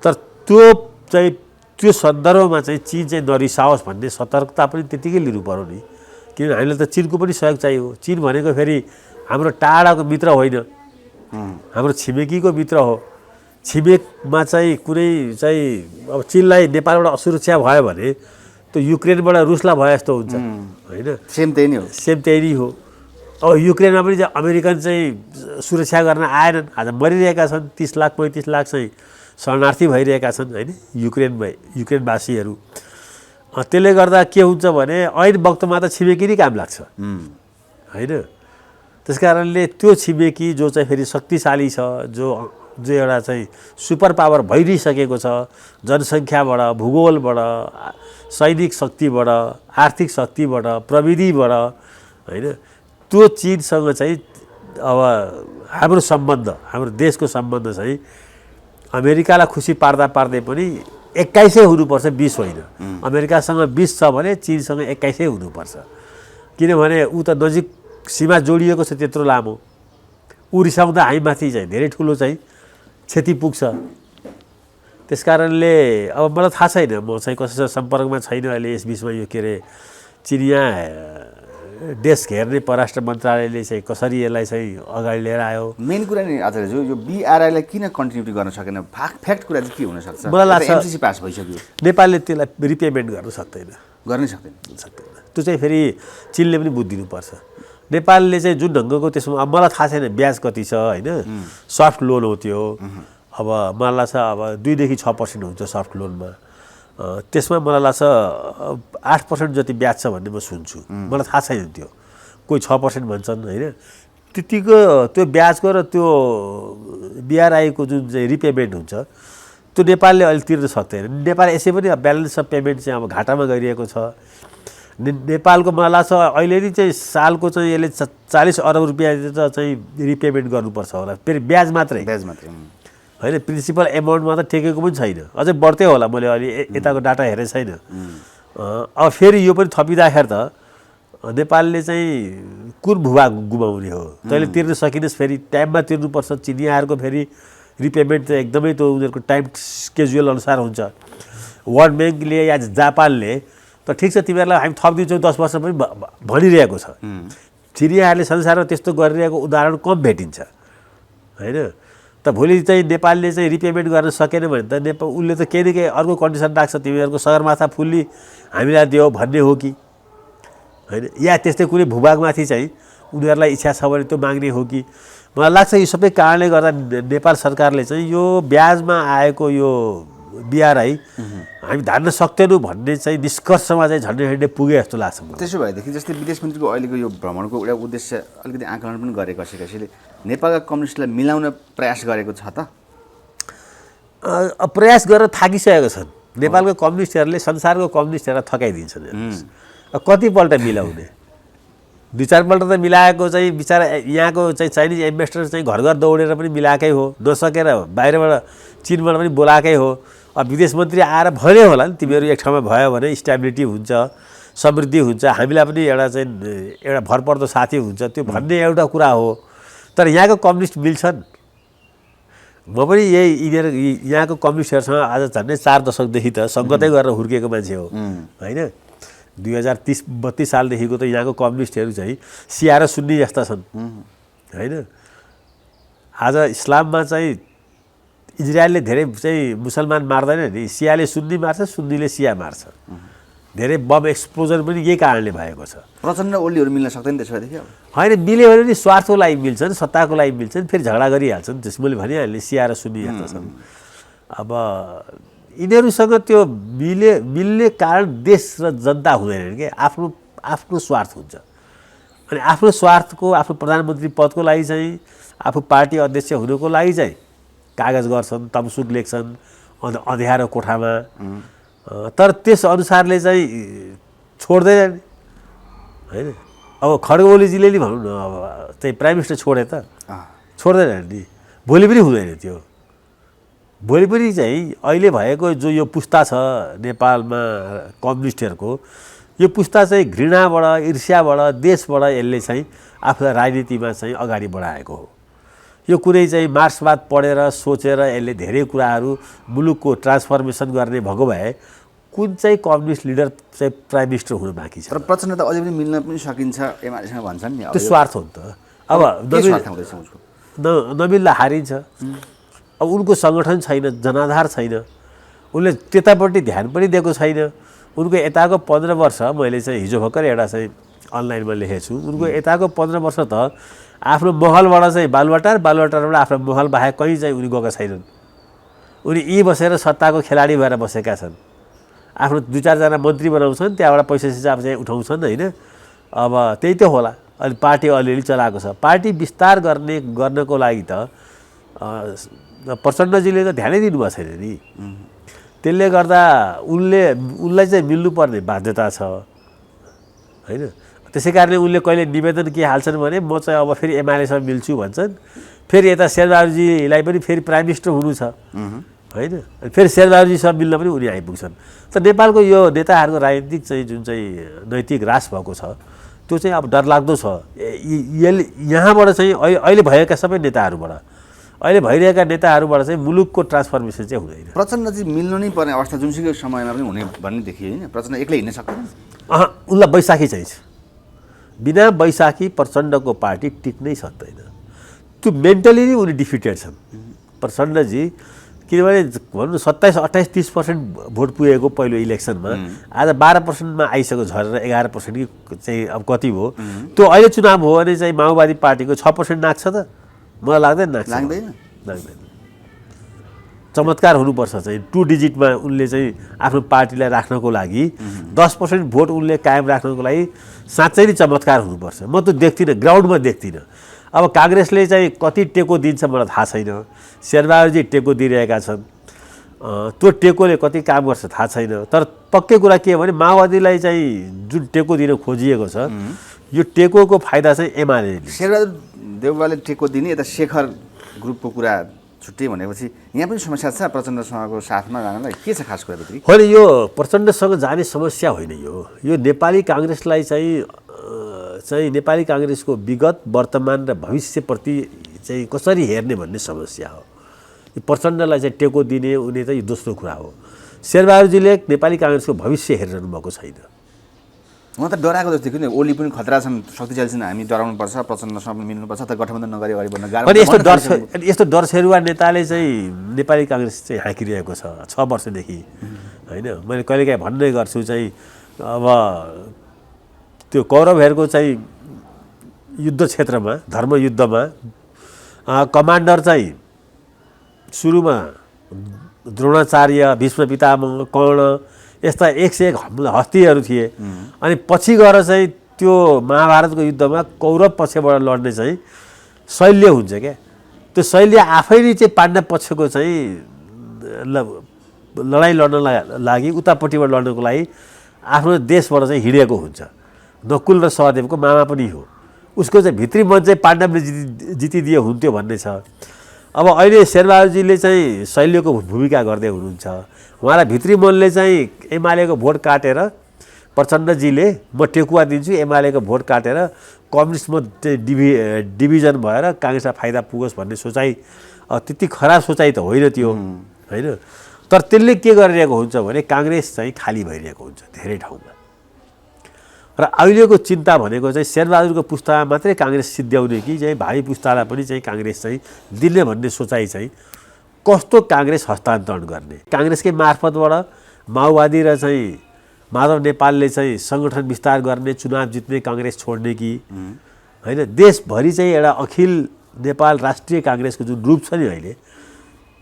Speaker 1: तर त्यो सन्दर्भमा चाहिँ चीन चाहिँ नरिसाओस् भन्ने सतर्कता पनि त्यतिकै लिनु पर्यो नि, किनभने हामीलाई त चीनको पनि सहयोग चाहियो। चीन भनेको फेरि हाम्रो टाढाको मित्र होइन, हाम्रो छिमेकीको मित्र हो। छिमेकमा चाहिँ कुनै चाहिँ अब चीनलाई नेपालबाट असुरक्षा भयो भने त्यो युक्रेनबाट रुसलाई भए जस्तो हुन्छ होइन,
Speaker 2: सेम त्यही नै हो।
Speaker 1: अब युक्रेनमा पनि चाहिँ अमेरिकन चाहिँ सुरक्षा गर्न आएनन्, आज मरिरहेका छन्, 30 लाख 35 लाख चाहिँ शरणार्थी भइरहेका छन् होइन युक्रेनवासीहरू। त्यसले गर्दा के हुन्छ भने ऐन वक्तमा त छिमेकी नै काम लाग्छ होइन। त्यस कारणले त्यो छिमेकी जो चाहिँ फेरि शक्तिशाली छ, जो एउटा चाहिँ सुपर पावर भइसकेको छ, जनसङ्ख्याबाट, भूगोलबाट, सैनिक शक्तिबाट, आर्थिक शक्तिबाट, प्रविधिबाट होइन, त्यो चीनसँग चाहिँ अब हाम्रो सम्बन्ध, हाम्रो देशको सम्बन्ध चाहिँ अमेरिकालाई खुसी पार्दै पनि 21 हुनुपर्छ, 20 होइन। अमेरिकासँग 20 छ भने चीनसँग 21 हुनुपर्छ, किनभने ऊ त नजिक सीमा जोडिएको छ त्यत्रो लामो, ऊ रिसाउँदा हामीमाथि चाहिँ धेरै ठुलो चाहिँ क्षति पुग्छ। त्यस कारणले अब मलाई थाहा छैन, म चाहिँ कसैसँग सम्पर्कमा छैन अहिले यस बिचमा यो के अरे चिनिया देश घेर्ने परराष्ट्र मन्त्रालयले चाहिँ कसरी यसलाई चाहिँ अगाडि लिएर आयो।
Speaker 2: मेन कुरा नि आचार्यज्यू यो बिआरआईलाई किन कन्टिन्युटी गर्न सकेन? फ्याक्ट कुरा चाहिँ के हुनसक्छ?
Speaker 1: मलाई लाग्छ
Speaker 2: एमसिसी पास भइसक्यो,
Speaker 1: नेपालले त्यसलाई रिपेमेन्ट गर्न सक्दैन।
Speaker 2: गर्नै सक्दैन।
Speaker 1: त्यो चाहिँ फेरि चिनले पनि बुझिदिनुपर्छ। नेपालले चाहिँ जुन ढङ्गको त्यसमा अब मलाई थाहा छैन ब्याज कति छ होइन, सफ्ट लोन हो त्यो। अब मलाई लाग्छ अब 2 देखि 6% हुन्छ सफ्ट लोनमा, त्यसमा मलाई लाग्छ 8% जति ब्याज छ भन्ने म सुन्छु, मलाई थाहा छैन त्यो, कोही 6% भन्छन् होइन। त्यतिको त्यो ब्याजको र त्यो बिआरआईको जुन चाहिँ रिपेमेन्ट हुन्छ त्यो नेपालले अहिले तिर्न सक्दैन। नेपाल यसै पनि ब्यालेन्स अफ पेमेन्ट चाहिँ अब घाटामा गइरहेको छ। नेपालको मलाई लाग्छ अहिले नि चाहिँ सालको चाहिँ यसले 40 अरब रुपियाँ चाहिँ रिपेमेन्ट गर्नुपर्छ होला, फेरि ब्याज मात्रै होइन, प्रिन्सिपल एमाउन्टमा त टेकेको पनि छैन, अझै बढ्दै होला। मैले अहिले यताको डाटा हेरेको छैन। अब फेरि यो पनि थपिँदाखेरि त नेपालले चाहिँ कुन भूभाग गुमाउने हो? तैँले तिर्न सकिनुहोस्, फेरि टाइममा तिर्नुपर्छ। चिनियाहरूको फेरि रिपेमेन्ट त एकदमै त्यो उनीहरूको टाइम स्केड्युल अनुसार हुन्छ। वर्ल्ड ब्याङ्कले या जापानले त ठिक छ तिमीहरूलाई हामी थपिदिन्छौँ 10 वर्ष पनि भनिरहेको छ। चिनियाहरूले संसारमा त्यस्तो गरिरहेको उदाहरण कम भेटिन्छ होइन। त भोलि चाहिँ नेपालले चाहिँ रिपेमेन्ट गर्न सकेन भने त उसले त केही न केही अर्को कन्डिसन राख्छ, तिमीहरूको सगरमाथा फुल्ली हामीलाई दियो भन्ने हो कि होइन, या त्यस्तै कुनै भूभागमाथि चाहिँ उनीहरूलाई इच्छा छ भने त्यो माग्ने हो कि। मलाई लाग्छ यो सबै कारणले गर्दा नेपाल सरकारले चाहिँ यो ब्याजमा आएको यो बिआरआई हामी धान्न सक्दैनौँ भन्ने चाहिँ निष्कर्षमा चाहिँ झन्डै झन्डै पुगे जस्तो लाग्छ।
Speaker 2: त्यसो भएदेखि जस्तै विदेश मन्त्रीको अहिलेको यो भ्रमणको एउटा उद्देश्य अलिकति आकलन पनि गरेको कसैले नेपालका कम्युनिस्टलाई मिलाउन प्रयास गरेको छ त?
Speaker 1: प्रयास गरेर थाकिसकेको छन् नेपालको कम्युनिस्टहरूले, संसारको कम्युनिस्टहरूलाई थकाइदिन्छन्। कतिपल्ट मिलाउने? 2-4 पल्ट त मिलाएको चाहिँ बिचरा यहाँको चाहिँ चाइनिज इन्भेस्टर चाहिँ घर घर दौडेर पनि मिलाएकै हो, नसकेर बाहिरबाट चिनबाट पनि बोलाएकै हो। अब विदेश मन्त्री आएर भन्यो होला नि तिमीहरू एक ठाउँमा भयो भने स्टेबिलिटी हुन्छ, समृद्धि हुन्छ, हामीलाई पनि एउटा भरपर्दो साथी हुन्छ, त्यो भन्ने एउटा कुरा हो। तर यहाँको कम्युनिस्ट मिल्छन्? म पनि यही यहाँको कम्युनिस्टहरूसँग आज झन्डै 4 दशकदेखि त सङ्गतै गरेर हुर्किएको मान्छे हो होइन। 2030-32 सालदेखिको त यहाँको कम्युनिस्टहरू चाहिँ सिया र सुन्नी जस्ता छन् होइन। आज इस्लाममा चाहिँ इजरायलले धेरै चाहिँ मुसलमान मार्दैन नि, सियाले सुन्नी मार्छ, सुन्नीले सिया मार्छ। धेरै बम एक्सप्लोजन पनि यही कारणले भएको छ।
Speaker 2: प्रचण्ड ओलीहरू मिल्न सक्दैन त्यसो भएदेखि?
Speaker 1: होइन, मिल्यो भने नि स्वार्थको लागि मिल्छन्, सत्ताको लागि मिल्छन्, फेरि झगडा गरिहाल्छन्। त्यस मैले भनिहालेँ सिया र सुन्नी जस्ता छन्। अब यिनीहरूसँग त्यो मिल्ने कारण देश र जनता हुँदैन कि आफ्नो स्वार्थ हुन्छ। अनि आफ्नो स्वार्थको आफ्नो प्रधानमन्त्री पदको लागि चाहिँ आफू पार्टी अध्यक्ष हुनुको लागि चाहिँ कागज गर्छन्, तमसुक लेख्छन् अँध्यारो कोठामा, तर त्यस अनुसारले चाहिँ छोड्दैन होइन। अब खड्ग ओलीजीले नि भनौँ न अब चाहिँ प्राइम मिनिस्टर छोडे त छोड्दैन नि, भोलि पनि हुँदैन त्यो। भोलि पनि चाहिँ अहिले भएको जो यो पुस्ता छ नेपालमा कम्युनिस्टहरूको, यो पुस्ता चाहिँ घृणाबाट, ईर्ष्याबाट, देशबाट यसले चाहिँ आफूलाई राजनीतिमा चाहिँ अगाडि बढाएको हो। यो कुनै चाहिँ मार्क्सवाद पढेर सोचेर यसले धेरै कुराहरू मुलुकको ट्रान्सफर्मेसन गर्ने भएको भए कुन चाहिँ कम्युनिस्ट लिडर चाहिँ प्राइम मिनिस्टर हुनु बाँकी छ?
Speaker 2: तर प्रचण्ड त अझै पनि मिल्न पनि सकिन्छ एमालेसँग भन्छन् नि।
Speaker 1: त्यो स्वार्थ हो नि त। अब नमिल्दा हारिन्छ। अब उनको सङ्गठन छैन, जनाधार छैन, उनले त्यतापट्टि ध्यान पनि दिएको छैन। उनको यताको 15 वर्ष मैले चाहिँ हिजो भर्खर एउटा चाहिँ अनलाइनमा लेखेको छु, उनको यताको 15 वर्ष त आफ्नो महलबाट चाहिँ बालुवाटारबाट आफ्नो महल बाहेक कहीँ चाहिँ उनी गएका छैनन्। उनी यहीँ बसेर सत्ताको खेलाडी भएर बसेका छन्। आफ्नो 2-4 जना मन्त्री बनाउँछन्, त्यहाँबाट पैसा चाहिँ उठाउँछन् होइन। अब त्यही त होला। अनि पार्टी अलिअलि चलाएको छ। पार्टी विस्तार गर्नको लागि त प्रचण्डजीले त ध्यानै दिनुभएको छैन नि। त्यसले गर्दा उनलाई चाहिँ मिल्नुपर्ने बाध्यता छ होइन। त्यसै कारणले उनले कहिले निवेदन के हाल्छन् भने म चाहिँ अब फेरि एमालेसँग मिल्छु भन्छन्, फेरि यता शेरबहादुरजीलाई पनि फेरि प्राइम मिनिस्टर हुनु छ होइन, फेरि शेरबहादुरजीसँग मिल्न पनि उनी आइपुग्छन्। त नेपालको यो नेताहरूको राजनीतिक चाहिँ जुन चाहिँ नैतिक ह्रास भएको छ त्यो चाहिँ अब डरलाग्दो छ। यहाँबाट चाहिँ अहिले भएका सबै नेताहरूबाट अहिले भइरहेका नेताहरूबाट चाहिँ मुलुकको ट्रान्सफर्मेसन चाहिँ हुँदैन।
Speaker 2: प्रचण्डजी मिल्नु नै पर्ने अवस्था जुनसुकै समयमा पनि हुने भन्ने देखियो होइन? प्रचण्ड एक्लै हिँड्न सक्दैन?
Speaker 1: उनलाई बैशाखी चाहिन्छ। बिना बैशाखी प्रचण्डको पार्टी टिक्नै सक्दैन। त्यो मेन्टली नै उनी डिफिटेड छन् प्रचण्डजी। किनभने भनौँ न 27-28-30% भोट पुगेको पहिलो इलेक्सनमा आज 12%मा आइसक्यो, झरेर 11% कि चाहिँ अब कति भयो। त्यो अहिले चुनाव हो भने चाहिँ माओवादी पार्टीको 6% नाग्छ त? मलाई लाग्दैन नाग्दैन। चमत्कार हुनुपर्छ चाहिँ 2 डिजिटमा उनले चाहिँ आफ्नो पार्टीलाई राख्नको लागि 10% भोट उनले कायम राख्नको लागि साँच्चै नै चमत्कार हुनुपर्छ। म त देख्दिनँ, ग्राउन्डमा देख्दिनँ। अब काङ्ग्रेसले चाहिँ कति टेको दिन्छ मलाई थाहा छैन। शेरबहादुरजी टेको दिइरहेका छन्, त्यो टेकोले कति काम गर्छ थाहा छैन। तर पक्कै कुरा के हो भने माओवादीलाई चाहिँ जुन टेको दिन खोजिएको छ यो टेकोको फाइदा चाहिँ एमाले।
Speaker 2: शेरबहादुर देउवाले टेको दिने, यता शेखर ग्रुपको कुरा छुट्टै भनेपछि यहाँ पनि समस्या छ प्रचण्डसँगको साथमा जानलाई। के छ खास कुरा भित्री?
Speaker 1: होइन, यो प्रचण्डसँग जाने समस्या होइन। यो नेपाली काङ्ग्रेसलाई चाहिँ नेपाली काङ्ग्रेसको विगत, वर्तमान र भविष्यप्रति चाहिँ कसरी हेर्ने भन्ने समस्या हो। यो प्रचण्डलाई चाहिँ टेको दिने उनी चाहिँ दोस्रो कुरा हो। शेरबहादुरजीले नेपाली काङ्ग्रेसको भविष्य हेरिरहनु भएको छैन।
Speaker 2: उहाँ त डराएको जस्तो देखियो नि। ओली पनि खतरा छन्, शक्तिशाली छन्, हामी डराउनुपर्छ, प्रचण्डसँग मिल्नुपर्छ, त गठबन्धन नगरी अगाडि बढ्न गाह्रो।
Speaker 1: अनि यस्तो डरसेरुवा नेताले चाहिँ नेपाली काङ्ग्रेस चाहिँ हाँकिरहेको छ 6 वर्षदेखि होइन। मैले कहिलेकाहीँ भन्ने गर्छु चाहिँ अब त्यो कौरवहरूको चाहिँ युद्ध क्षेत्रमा, धर्मयुद्धमा कमान्डर चाहिँ सुरुमा द्रोणाचार्य, भीष्म पितामह, कर्ण यस्ता 101 हस्तीहरू थिए। अनि पछि गएर चाहिँ त्यो महाभारतको युद्धमा कौरव पक्षबाट लड्ने चाहिँ शैल्य हुन्छ क्या। त्यो शैल्य आफै नै चाहिँ पाण्डव पक्षको चाहिँ लडाइँ लड्नलाई लागि उतापट्टिबाट लड्नको लागि आफ्नो देशबाट चाहिँ हिँडेको हुन्छ। नकुल र सहदेवको मामा पनि हो। उसको चाहिँ भित्री मन चाहिँ पाण्डवले जितिदिए हुन्थ्यो भन्ने छ। अब अहिले शेरबहादुरजीले चाहिँ शैल्यको भूमिका गर्दै हुनुहुन्छ। उहाँलाई भित्री मनले चाहिँ एमालेको भोट काटेर प्रचण्डजीले म टेकुवा दिन्छु, एमालेको भोट काटेर कम्युनिस्टमा डिभिजन भएर काङ्ग्रेसलाई फाइदा पुगोस् भन्ने सोचाइ त्यति खराब सोचाइ त होइन त्यो होइन। तर त्यसले के गरिरहेको हुन्छ भने काङ्ग्रेस चाहिँ खाली भइरहेको हुन्छ धेरै ठाउँमा। र अहिलेको चिन्ता भनेको चाहिँ शेरबहादुरको पुस्तामा मात्रै काङ्ग्रेस सिद्ध्याउने कि चाहिँ भावी पुस्तालाई पनि चाहिँ काङ्ग्रेस चाहिँ दिने भन्ने सोचाइ चाहिँ कस्तो काङ्ग्रेस हस्तान्तरण गर्ने। काङ्ग्रेसकै मार्फतबाट माओवादी र चाहिँ माधव नेपालले चाहिँ सङ्गठन विस्तार गर्ने, चुनाव जित्ने, काङ्ग्रेस छोड्ने कि होइन। देशभरि चाहिँ एउटा अखिल नेपाल राष्ट्रिय काङ्ग्रेसको जुन रूप छ नि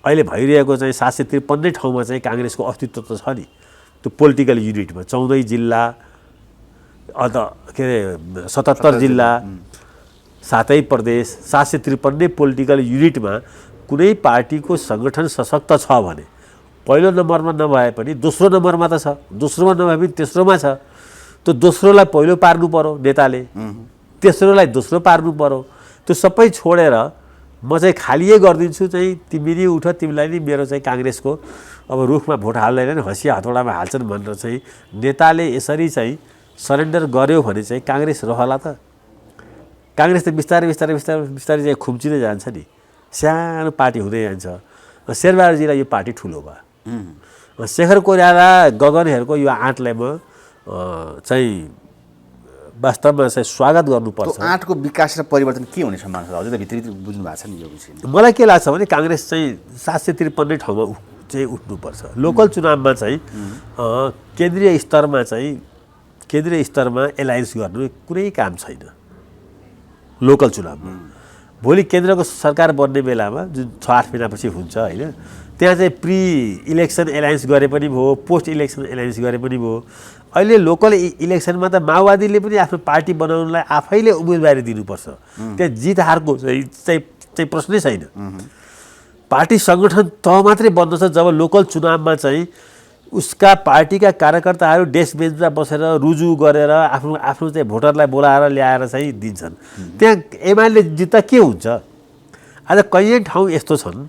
Speaker 1: अहिले भइरहेको चाहिँ 753 ठाउँमा चाहिँ काङ्ग्रेसको अस्तित्व त छ नि। त्यो पोलिटिकल युनिटमा 14 जिल्ला, के अरे 77 जिल्ला, 7 प्रदेश, 753 पोलिटिकल युनिटमा कुनै पार्टीको सङ्गठन सशक्त छ भने पहिलो नम्बरमा नभए पनि दोस्रो नम्बरमा त छ, दोस्रोमा नभए पनि तेस्रोमा छ। त्यो दोस्रोलाई पहिलो पार्नु पर्यो नेताले, तेस्रोलाई दोस्रो पार्नु पर्यो। त्यो सबै छोडेर म चाहिँ खालिए गरिदिन्छु चाहिँ तिमी नि उठ, तिमीलाई नि मेरो चाहिँ काङ्ग्रेसको अब रुखमा भोट हाल्दैन, हँसिया हतौडामा हाल्छन् भनेर चाहिँ नेताले यसरी चाहिँ सरेन्डर गर्यो भने चाहिँ काङ्ग्रेस रहला त? काङ्ग्रेस त बिस्तारै बिस्तारै बिस्तारै बिस्तारै चाहिँ खुम्चिँदै जान्छ नि, सानो पार्टी हुँदै जान्छ। शेरबहादुरजीलाई यो पार्टी ठुलो भयो। शेखर कोइराला, गगनहरूको यो आँटलाई म चाहिँ वास्तवमा चाहिँ स्वागत गर्नुपर्छ।
Speaker 2: आँटको विकास र परिवर्तन के हुने सम्भावना छ? अझै त भित्री बुझ्नु भएको छ नि यो विषय।
Speaker 1: मलाई के लाग्छ भने काङ्ग्रेस चाहिँ 753 ठाउँमा चाहिँ उठ्नुपर्छ। लोकल चुनावमा चाहिँ केन्द्रीय स्तरमा एलायन्स गर्नु कुनै काम छैन। लोकल चुनावमा भोलि केन्द्रको सरकार बन्ने बेलामा जुन 6-8 महिनापछि हुन्छ होइन, त्यहाँ चाहिँ प्री इलेक्सन एलायन्स गरे पनि भयो, पोस्ट इलेक्सन एलायन्स गरे पनि भयो। अहिले लोकल इलेक्सनमा त माओवादीले पनि आफ्नो पार्टी बनाउनलाई आफैले उम्मेदवारी दिनुपर्छ। त्यहाँ जित हारको चाहिँ प्रश्नै छैन। पार्टी सङ्गठन तह मात्रै बन्दछ जब लोकल चुनावमा चाहिँ उसका पार्टीका कार्यकर्ताहरू डेस्क बेन्चमा बसेर रुजु गरेर आफ्नो चाहिँ भोटरलाई बोलाएर ल्याएर चाहिँ दिन्छन्। त्यहाँ एमाले जित्दा के हुन्छ? आज कैयौँ ठाउँ यस्तो छन्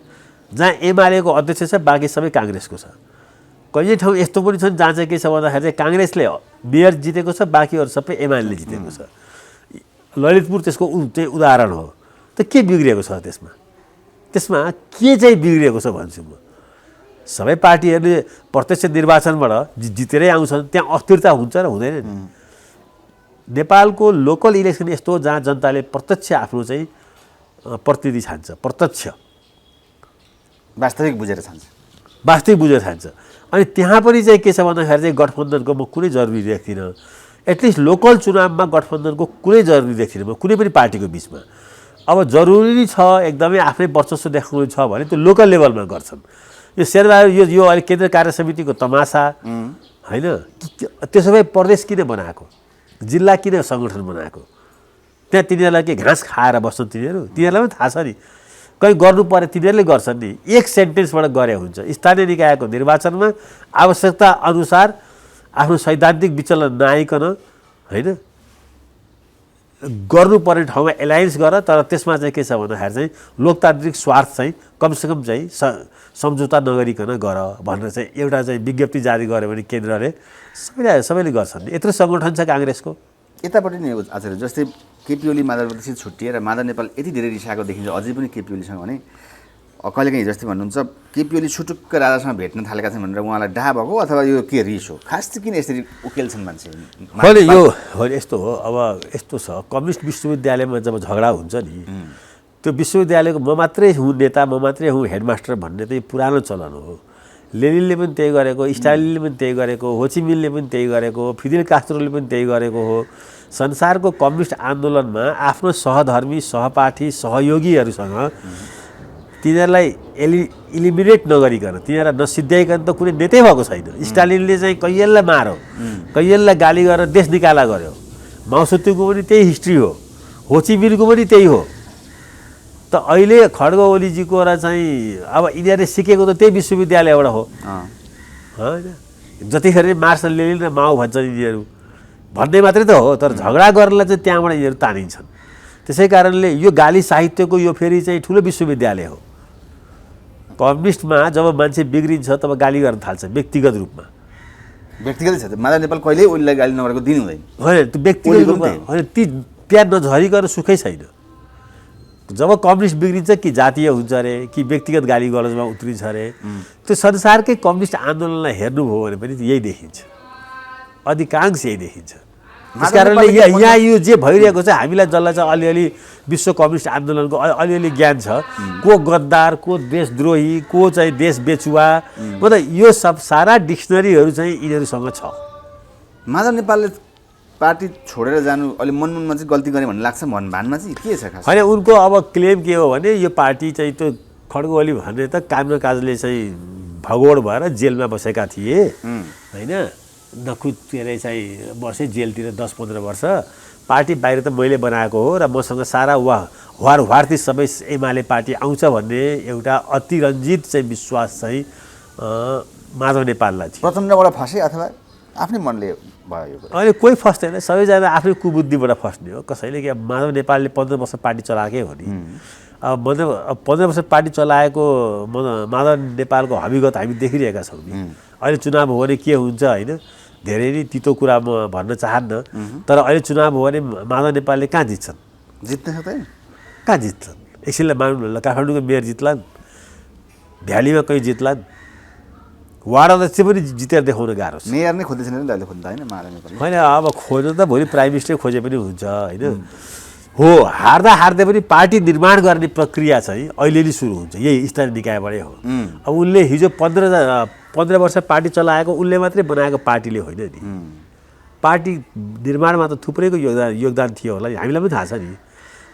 Speaker 1: जहाँ एमालेको अध्यक्ष छ, बाँकी सबै काङ्ग्रेसको छ। कैयौँ ठाउँ यस्तो पनि छन् जहाँ चाहिँ के छ भन्दाखेरि चाहिँ काङ्ग्रेसले मेयर जितेको छ, बाँकीहरू सबै एमाले जितेको छ। ललितपुर त्यसको चाहिँ उदाहरण हो। त के बिग्रिएको छ त्यसमा? त्यसमा के चाहिँ बिग्रिएको छ भन्छु म। सबै पार्टीहरूले प्रत्यक्ष निर्वाचनबाट जितेरै आउँछन्, त्यहाँ अस्थिरता हुन्छ र हुँदैन नि। नेपालको लोकल इलेक्सन यस्तो हो जहाँ जनताले प्रत्यक्ष आफ्नो चाहिँ प्रतिनिधि छान्छ, प्रत्यक्ष
Speaker 2: वास्तविक बुझेर
Speaker 1: छान्छ। अनि त्यहाँ पनि चाहिँ के छ भन्दाखेरि चाहिँ गठबन्धनको म कुनै जरुरी देख्दिनँ। एटलिस्ट लोकल चुनावमा गठबन्धनको कुनै जरुरी देख्दिनँ म कुनै पनि पार्टीको बिचमा। अब जरुरी छ एकदमै आफ्नै वर्चस्व देखाउनु छ भने त्यो लोकल लेभलमा गर्छन्। यो शेरबहादुर यो अहिले केन्द्र कार्य समितिको तमासा होइन, त्यसो भए प्रदेश किन बनाएको, जिल्ला किन सङ्गठन बनाएको? त्यहाँ तिनीहरूलाई के घाँस खाएर बस्छन् तिनीहरूलाई पनि थाहा छ नि, कहीँ गर्नु पऱ्यो तिनीहरूले गर्छन् नि। एक सेन्टेन्सबाट गरे हुन्छ। स्थानीय निकायको निर्वाचनमा आवश्यकता अनुसार आफ्नो सैद्धान्तिक विचलन नआइकन होइन गर्नुपर्ने ठाउँमा एलायन्स गर, तर त्यसमा चाहिँ के छ भन्दाखेरि चाहिँ लोकतान्त्रिक स्वार्थ चाहिँ कमसेकम चाहिँ सम्झौता नगरिकन गर भनेर चाहिँ एउटा चाहिँ विज्ञप्ति जारी गर्यो भने केन्द्रले सबैले गर्छन् नि। यत्रो सङ्गठन छ काङ्ग्रेसको।
Speaker 2: यतापट्टि नै आचार्य जस्तै केपी ओली माधवप्रतिसित छुट्टिएर माधव नेपाल यति धेरै रिसाएको देखिन्छ अझै पनि केपी ओलीसँग भने कहिलेकाहीँ जस्तै भन्नुहुन्छ केपी ओली छुटुक्क राजासँग भेट्न थालेका छन् भनेर उहाँलाई डाहा भएको अथवा यो के रिस हो? खास चाहिँ किन यसरी उकेल्छन् मान्छे?
Speaker 1: मैले यो यस्तो हो, अब यस्तो छ, कम्युनिस्ट विश्वविद्यालयमा जब झगडा हुन्छ नि त्यो विश्वविद्यालयको म मात्रै हुँ नेता, म मात्रै हुँ हेडमास्टर भन्ने चाहिँ पुरानो चलन हो। लेनिनले पनि त्यही गरेको, स्टालिनले पनि त्यही गरेको, होचिमिनले पनि त्यही गरेको, फिदेल कास्त्रोले पनि त्यही गरेको हो। संसारको कम्युनिस्ट आन्दोलनमा आफ्नो सहधर्मी, सहपाठी, सहयोगीहरूसँग तिनीहरूलाई इलिमिनेट नगरिकन, तिनीहरूलाई नसिद्ध्याइकन त कुनै नेतै भएको छैन। स्टालिनले चाहिँ कैयनलाई मार्यो, कैयनलाई गाली गरेर देश निकाला गर्यो। माओसेतुङको पनि त्यही हिस्ट्री हो, होचिमिनको पनि त्यही हो। त अहिले खड्ग ओलीजीको र चाहिँ अब यिनीहरूले सिकेको त त्यही विश्वविद्यालयबाट हो होइन। जतिखेर मार्क्स लेनिन र माओ भन्छन् यिनीहरू भन्ने मात्रै त हो, तर झगडा गर्नलाई चाहिँ त्यहाँबाट यिनीहरू तानिन्छन्। त्यसै कारणले यो गाली साहित्यको यो फेरि चाहिँ ठुलो विश्वविद्यालय हो। कम्युनिस्टमा जब मान्छे बिग्रिन्छ तब गाली गर्न थाल्छ व्यक्तिगत रूपमा।
Speaker 2: व्यक्तिगत छ माधव नेपाल कहिल्यै ओलीलाई गाली नगरेको दिन हुँदैन
Speaker 1: होइन, त्यो व्यक्तिगत रूपमा होइन, ती प्यार नझरिकन सुखै छैन। जब कम्युनिस्ट बिग्रिन्छ कि जातीय हुन्छ अरे कि व्यक्तिगत गाली गलौजमा उत्रिन्छ अरे। त्यो संसारकै कम्युनिस्ट आन्दोलनलाई हेर्नुभयो भने पनि यही देखिन्छ, अधिकांश यही देखिन्छ। त्यस कारणले यहाँ यो जे भइरहेको छ हामीलाई जसलाई चाहिँ अलिअलि विश्व कम्युनिस्ट आन्दोलनको अलिअलि ज्ञान छ, को गद्दार, को देशद्रोही, को चाहिँ देश बेचुवा, मतलब यो सब सारा डिक्सनरीहरू चाहिँ यिनीहरूसँग छ।
Speaker 2: माधव नेपालले पार्टी छोडेर जानु अलि मनमनमा चाहिँ गल्ती गर्ने भन्ने लाग्छ भानमा चाहिँ के छ खास?
Speaker 1: होइन, उनको अब क्लेम के हो भने यो पार्टी चाहिँ त्यो खड्ग ओली भन्ने त काम र काजले चाहिँ भगोड भएर जेलमा बसेका थिए होइन, नकुतेरै चाहिँ बसे जेलतिर 10-15 वर्ष। पार्टी बाहिर त मैले बनाएको हो र मसँग सारा वारती सबै एमाले पार्टी आउँछ भन्ने एउटा अतिरञ्जित चाहिँ विश्वास चाहिँ माधव नेपाललाई थियो।
Speaker 2: प्रचण्डबाट फसे अथवा आफ्नै मनले भयो यो?
Speaker 1: अहिले कोही फस्दैन, सबैजना आफ्नै कुबुद्धिबाट फस्ने हो। कसैले कि माधव नेपालले 15 वर्ष पार्टी चलाएकै हो नि। अब 15 वर्ष पार्टी चलाएको माधव नेपालको हविगत हामी देखिरहेका छौँ नि। अहिले चुनाव हो भने के हुन्छ होइन, धेरै नै तितो कुरा म भन्न चाहन्न, तर अहिले चुनाव हो भने माधव नेपालले कहाँ जित्छन्?
Speaker 2: जित्न सक्दैन,
Speaker 1: कहाँ जित्छन्? एकछिनलाई मान्नु ल, काठमाडौँको मेयर जित्लान्, भ्यालीमा कहीँ जित्लान्, वार्ड अध्यक्ष पनि जितेर देखाउन गाह्रो छ।
Speaker 2: मेयर नै खोज्दैछन् नि अहिले खोज्दा होइन माधव नेपाल
Speaker 1: होइन। अब खोज्नु त भोलि प्राइम मिनिस्टर खोजे पनि हुन्छ होइन। हो, हार्दै पनि पार्टी निर्माण गर्ने प्रक्रिया चाहिँ अलिअलि सुरु हुन्छ, यही स्थानीय निकायबाटै हो। अब उनले हिजो 15 वर्ष पार्टी चलाएको उनले मात्रै बनाएको पार्टीले होइन नि। पार्टी निर्माणमा त थुप्रैको योगदान थियो होला, हामीलाई पनि थाहा छ नि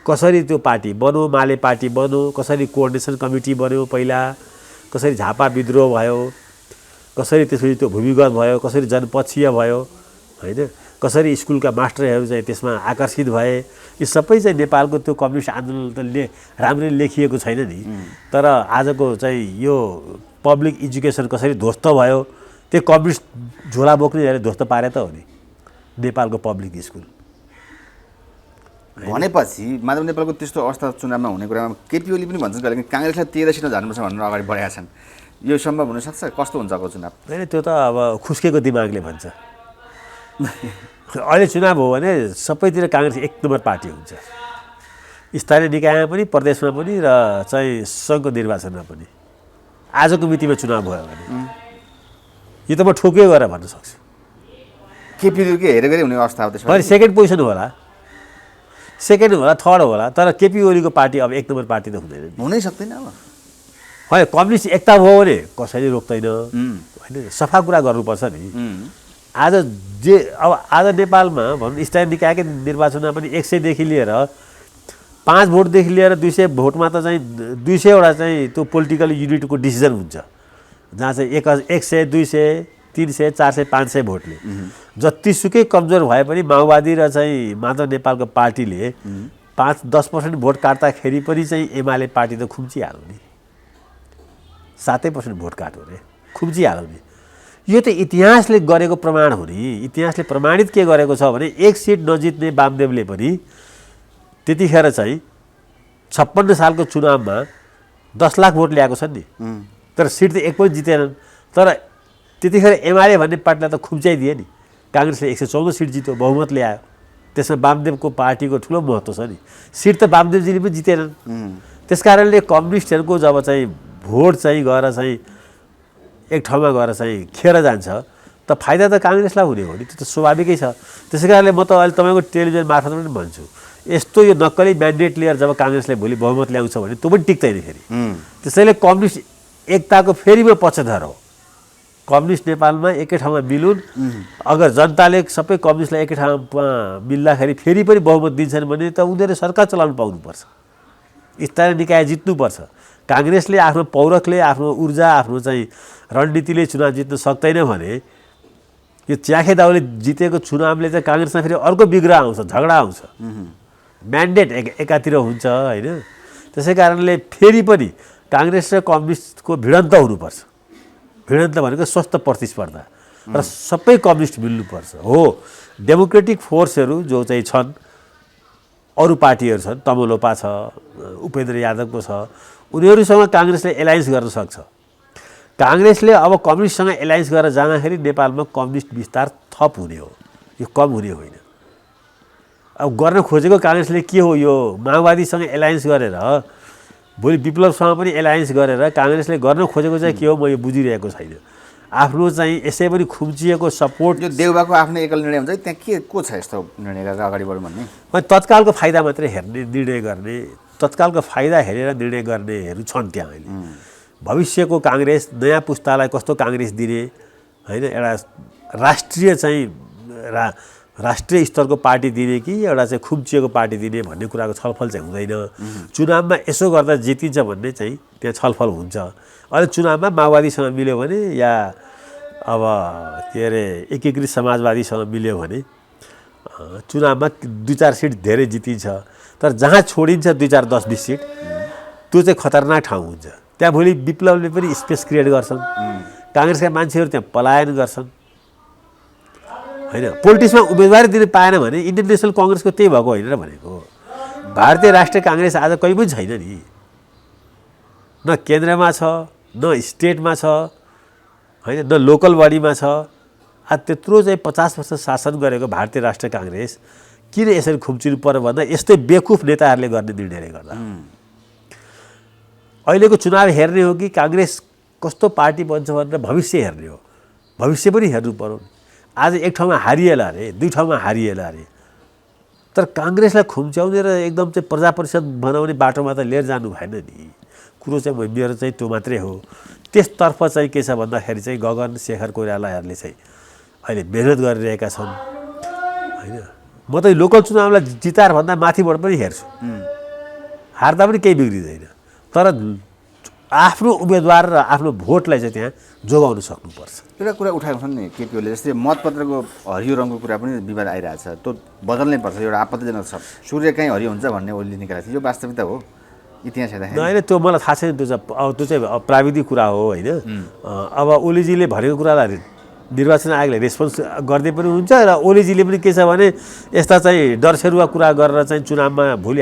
Speaker 1: कसरी त्यो पार्टी बन्यो, माले पार्टी बन्यो, कसरी कोअर्डिनेसन कमिटी बन्यो पहिला, कसरी झापा विद्रोह भयो, कसरी त्यसपछि त्यो भूमिगत भयो, कसरी जनपक्षीय भयो होइन, कसरी स्कुलका मास्टरहरू चाहिँ त्यसमा आकर्षित भए। यो सबै चाहिँ नेपालको त्यो कम्युनिस्ट आन्दोलन त राम्ररी लेखिएको छैन नि। तर आजको चाहिँ यो पब्लिक एजुकेसन कसरी ध्वस्त भयो, त्यो कम्युनिस्ट झोला बोक्नेहरूले ध्वस्त पारे त हो नि नेपालको पब्लिक स्कुल।
Speaker 2: भनेपछि माधव नेपालको त्यस्तो अवस्था चुनावमा हुने कुरामा केपी ओली पनि भन्छन् कहिले काङ्ग्रेसलाई 13 सिट जानुपर्छ भनेर अगाडि बढाएका छन्। यो सम्भव हुनसक्छ? कस्तो हुन्छ अब चुनाव?
Speaker 1: होइन, त्यो त अब खुस्केको दिमागले भन्छ। अहिले चुनाव हो भने सबैतिर काङ्ग्रेस 1 नम्बर पार्टी हुन्छ। स्थानीय निकायमा पनि प्रदेशमा पनि र चाहिँ सङ्घको निर्वाचनमा पनि आजको मितिमा चुनाव भयो भने यो त म ठोकियो गरेर भन्न सक्छु।
Speaker 2: केपी ओलीकै हेरेगरी हुने अवस्था हो त्यसमा।
Speaker 1: मैले सेकेन्ड पोजिसन होला, सेकेन्ड होला, थर्ड होला, तर केपी ओलीको पार्टी अब एक नम्बर पार्टी त हुँदैन,
Speaker 2: हुनै सक्दैन अब।
Speaker 1: होइन कम्युनिस्ट एकता भयो भने कसैले रोक्दैन होइन, सफा कुरा गर्नुपर्छ नि। आज जे अब आज नेपालमा भनौँ स्थानीय निकायकै निर्वाचनमा पनि 100 देखि लिएर 5 भोटदेखि लिएर 200 भोटमा त चाहिँ 200वटा चाहिँ त्यो पोलिटिकल युनिटको डिसिजन हुन्छ, जहाँ चाहिँ 100, 200, 300, 400, 500 भोटले जतिसुकै कमजोर भए पनि माओवादी र चाहिँ माधव नेपालको पार्टीले 5-10% भोट काट्दाखेरि पनि चाहिँ एमाले पार्टी त खुम्चिहाल्यो नि, 7% भोट काट्यो अरे खुम्चिहाल्यो नि। यो त इतिहासले गरेको प्रमाण हो नि। इतिहासले प्रमाणित के गरेको छ भने 1 सिट नजित्ने वामदेवले पनि त्यतिखेर चाहिँ 56 सालको चुनावमा 10 लाख भोट ल्याएको छन् नि, तर सिट त एक पनि जितेनन्। तर त्यतिखेर एमाले भन्ने पार्टीलाई त खुम्चाइदिए नि, काङ्ग्रेसले 114 सिट जित्यो, बहुमत ल्यायो, त्यसमा वामदेवको पार्टीको ठुलो महत्त्व छ नि। सिट त वामदेवजीले पनि जितेनन्। त्यस कारणले कम्युनिस्टहरूको जब चाहिँ भोट चाहिँ गएर चाहिँ एक ठाउँमा गएर चाहिँ खेर जान्छ त फाइदा त काङ्ग्रेसलाई हुने हो नि, त्यो त स्वाभाविकै छ। त्यसै कारणले म त अहिले तपाईँको टेलिभिजन मार्फत पनि भन्छु, यस्तो यो नक्कली म्यान्डेट लिएर जब काङ्ग्रेसले भोलि बहुमत ल्याउँछ भने त्यो पनि टिक्दैन फेरि। त्यसैले कम्युनिस्ट एकताको फेरि म पक्षधर हो। कम्युनिस्ट नेपालमा एकै ठाउँमा मिलुन्, अगर जनताले सबै कम्युनिस्टलाई एकै ठाउँमा मिल्दाखेरि फेरि पनि बहुमत दिन्छन् भने त उनीहरूले सरकार चलाउनु पाउनुपर्छ, स्थानीय निकाय जित्नुपर्छ। काङ्ग्रेसले आफ्नो पौरखले, आफ्नो ऊर्जा, आफ्नो चाहिँ रणनीतिले चुनाव जित्न सक्दैन भने यो च्याखे दाउले जितेको चुनावले चाहिँ काङ्ग्रेसमा फेरि अर्को बिग्रा आउँछ, झगडा आउँछ, म्यान्डेट एकातिर हुन्छ होइन। त्यसै कारणले फेरि पनि काङ्ग्रेस र कम्युनिस्टको भिडन्त हुनुपर्छ। भिडन्त भनेको स्वस्थ प्रतिस्पर्धा र सबै कम्युनिस्ट मिल्नुपर्छ। हो डेमोक्रेटिक फोर्सहरू जो चाहिँ छन्, अरू पार्टीहरू छन्, तमलोपा छ, उपेन्द्र यादवको छ, उनीहरूसँग काङ्ग्रेसले एलायन्स गर्न सक्छ। काङ्ग्रेसले अब कम्युनिस्टसँग एलायन्स गरेर जाँदाखेरि नेपालमा कम्युनिस्ट विस्तार थप हुने हो, यो कम हुने होइन। अब गर्न खोजेको काङ्ग्रेसले के हो, यो माओवादीसँग एलायन्स गरेर भोलि विप्लवसँग पनि एलायन्स गरेर काङ्ग्रेसले गर्न खोजेको चाहिँ के हो, म यो बुझिरहेको छैन। आफ्नो चाहिँ यसै पनि खुम्चिएको सपोर्ट,
Speaker 2: यो देउबाको आफ्नो एकल निर्णय हुन्छ, त्यहाँ के को छ यस्तो निर्णय गरेर अगाडि बढौँ भन्ने?
Speaker 1: तत्कालको फाइदा मात्रै हेर्ने, निर्णय गर्ने, तत्कालको फाइदा हेरेर निर्णय गर्नेहरू छन् त्यहाँ अहिले। भविष्यको काङ्ग्रेस, नयाँ पुस्तालाई कस्तो काङ्ग्रेस दिने होइन, एउटा राष्ट्रिय चाहिँ राष्ट्रिय स्तरको पार्टी दिने कि एउटा चाहिँ खुम्चिएको पार्टी दिने भन्ने कुराको छलफल चाहिँ हुँदैन। चुनावमा यसो गर्दा जितिन्छ भन्ने चाहिँ त्यहाँ छलफल हुन्छ। अहिले चुनावमा माओवादीसँग मिल्यो भने या अब के अरे एकीकृत समाजवादीसँग मिल्यो भने चुनावमा 2-4 सिट धेरै जितिन्छ। तर जहाँ छोडिन्छ 2-4-10-20 सिट, त्यो चाहिँ खतरनाक ठाउँ हुन्छ। त्यहाँ भोलि विप्लवले पनि स्पेस क्रिएट गर्छन्, काङ्ग्रेसका मान्छेहरू त्यहाँ पलायन गर्छन् होइन। पोलिटिक्समा उम्मेदवारी दिन पाएन भने इन्डियन नेसनल कङ्ग्रेसको त्यही भएको होइन र भनेको। भारतीय राष्ट्रिय काङ्ग्रेस आज कहीँ पनि छैन नि, न केन्द्रमा छ, न स्टेटमा छ होइन, न लोकल बडीमा छ। आज त्यत्रो चाहिँ 50 वर्ष शासन गरेको भारतीय राष्ट्रिय काङ्ग्रेस किन यसरी खुम्चिनु पर्यो भन्दा यस्तै बेकुफ नेताहरूले गर्ने निर्णयले गर्दा। अहिलेको चुनाव हेर्ने हो कि काङ्ग्रेस कस्तो पार्टी बन्छ भनेर भविष्य हेर्ने हो, भविष्य पनि हेर्नु पर्यो। आज एक ठाउँमा हारिएला अरे, 2 ठाउँमा हारिएला अरे, तर काङ्ग्रेसलाई खुम्च्याउने र एकदम चाहिँ प्रजा परिषद बनाउने बाटोमा त लिएर जानु भएन नि। कुरो चाहिँ मेरो चाहिँ त्यो मात्रै हो। त्यसतर्फ चाहिँ के छ भन्दाखेरि चाहिँ गगन शेखर कोइरालाहरूले चाहिँ अहिले मेहनत गरिरहेका छन् होइन। म त लोकल चुनावलाई जितार भन्दा माथिबाट पनि हेर्छु, हार्दा पनि केही बिग्रिँदैन, तर आफ्नो उम्मेदवार र आफ्नो भोटलाई चाहिँ त्यहाँ जोगाउन सक्नुपर्छ।
Speaker 2: एउटा कुरा उठाएको छ नि केपी ओलीले, जस्तै मतपत्रको हरियो रङको कुरा पनि विवाद आइरहेको छ, त्यो बदल्नै पर्छ, एउटा आपत्तिजनक छ। सूर्य कहीँ हरियो हुन्छ भन्ने ओलीले निकालेको थियो, यो वास्तविकता हो? इतिहास हेर्दाखेरि
Speaker 1: होइन, त्यो मलाई थाहा छैन, त्यो चाहिँ प्राविधिक कुरा हो होइन। अब ओलीजीले भनेको कुरालाई निर्वाचन आयोगले रेस्पोन्स गर्दै पनि हुन्छ र ओलीजीले पनि के छ भने यस्ता चाहिँ डरसेरुवा कुरा गरेर चाहिँ चुनावमा भोलि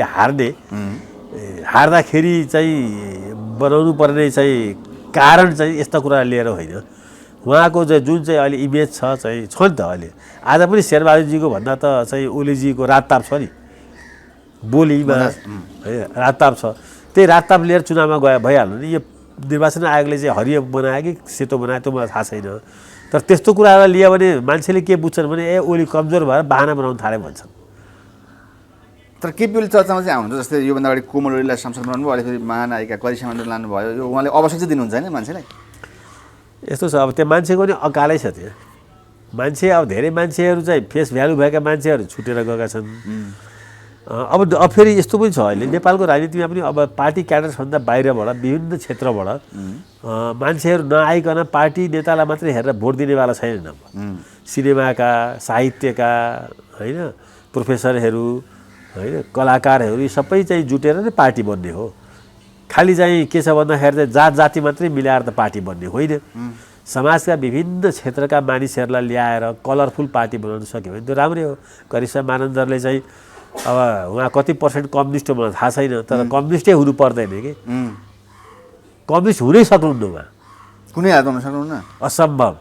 Speaker 1: हार्दाखेरि चाहिँ बनाउनु पर्ने चाहिँ कारण चाहिँ यस्ता कुरा लिएर होइन। उहाँको चाहिँ जुन चाहिँ अहिले इमेज छ नि त अहिले, आज पनि शेरबहादुरजीको भन्दा त चाहिँ ओलीजीको राजताप छ नि, बोलीमा है राताप छ। त्यही राताप लिएर चुनावमा गए भइहाल्यो नि। यो निर्वाचन आयोगले चाहिँ हरियो बनायो कि सेतो बनायो त्यो मलाई थाहा छैन। तर त्यस्तो कुरालाई लियो भने मान्छेले के बुझ्छन् भने ए ओली कमजोर भएर बाहना बनाउन थाले भन्छन्।
Speaker 2: तर केपी ओली चर्चामा चाहिँ आउनुहुन्छ, जस्तै योभन्दा अगाडि कोमल ओलीलाई सांसद बनाउनु भयो, अहिले फेरि महानायिका करिश्मा मण्डल लानुभयो। यो उहाँले अवसर चाहिँ दिनुहुन्छ होइन मान्छेलाई?
Speaker 1: यस्तो छ, अब त्यो मान्छेको नि अकालै छ। त्यहाँ मान्छे अब धेरै मान्छेहरू चाहिँ फेस भ्यालु भएका मान्छेहरू छुटेर गएका छन्। अब फेरि यस्तो पनि छ, अहिले नेपालको राजनीतिमा पनि अब पार्टी क्याडर्सभन्दा बाहिरबाट विभिन्न क्षेत्रबाट मान्छेहरू नआइकन पार्टी नेतालाई मात्रै हेरेर भोट दिनेवाला छैनन्। अब सिनेमाका, साहित्यका, होइन, प्रोफेसरहरू, होइन, कलाकारहरू यी सबै चाहिँ जुटेर नै पार्टी बन्ने हो। खालि चाहिँ के छ भन्दाखेरि चाहिँ जात जाति मात्रै मिलाएर त पार्टी बन्ने होइन। समाजका विभिन्न क्षेत्रका मानिसहरूलाई ल्याएर कलरफुल पार्टी बनाउन सक्यो भने त्यो राम्रै हो। करिश्मा मानन्दरले चाहिँ अब उहाँ कति पर्सेन्ट कम्युनिस्ट हो मलाई थाहा छैन, तर कम्युनिस्टै हुनु पर्दैन कि। कम्युनिस्ट हुनै सक्नुहुन्न उहाँ,
Speaker 2: कुनै हातमा हुन सक्नुहुन्न,
Speaker 1: असम्भव।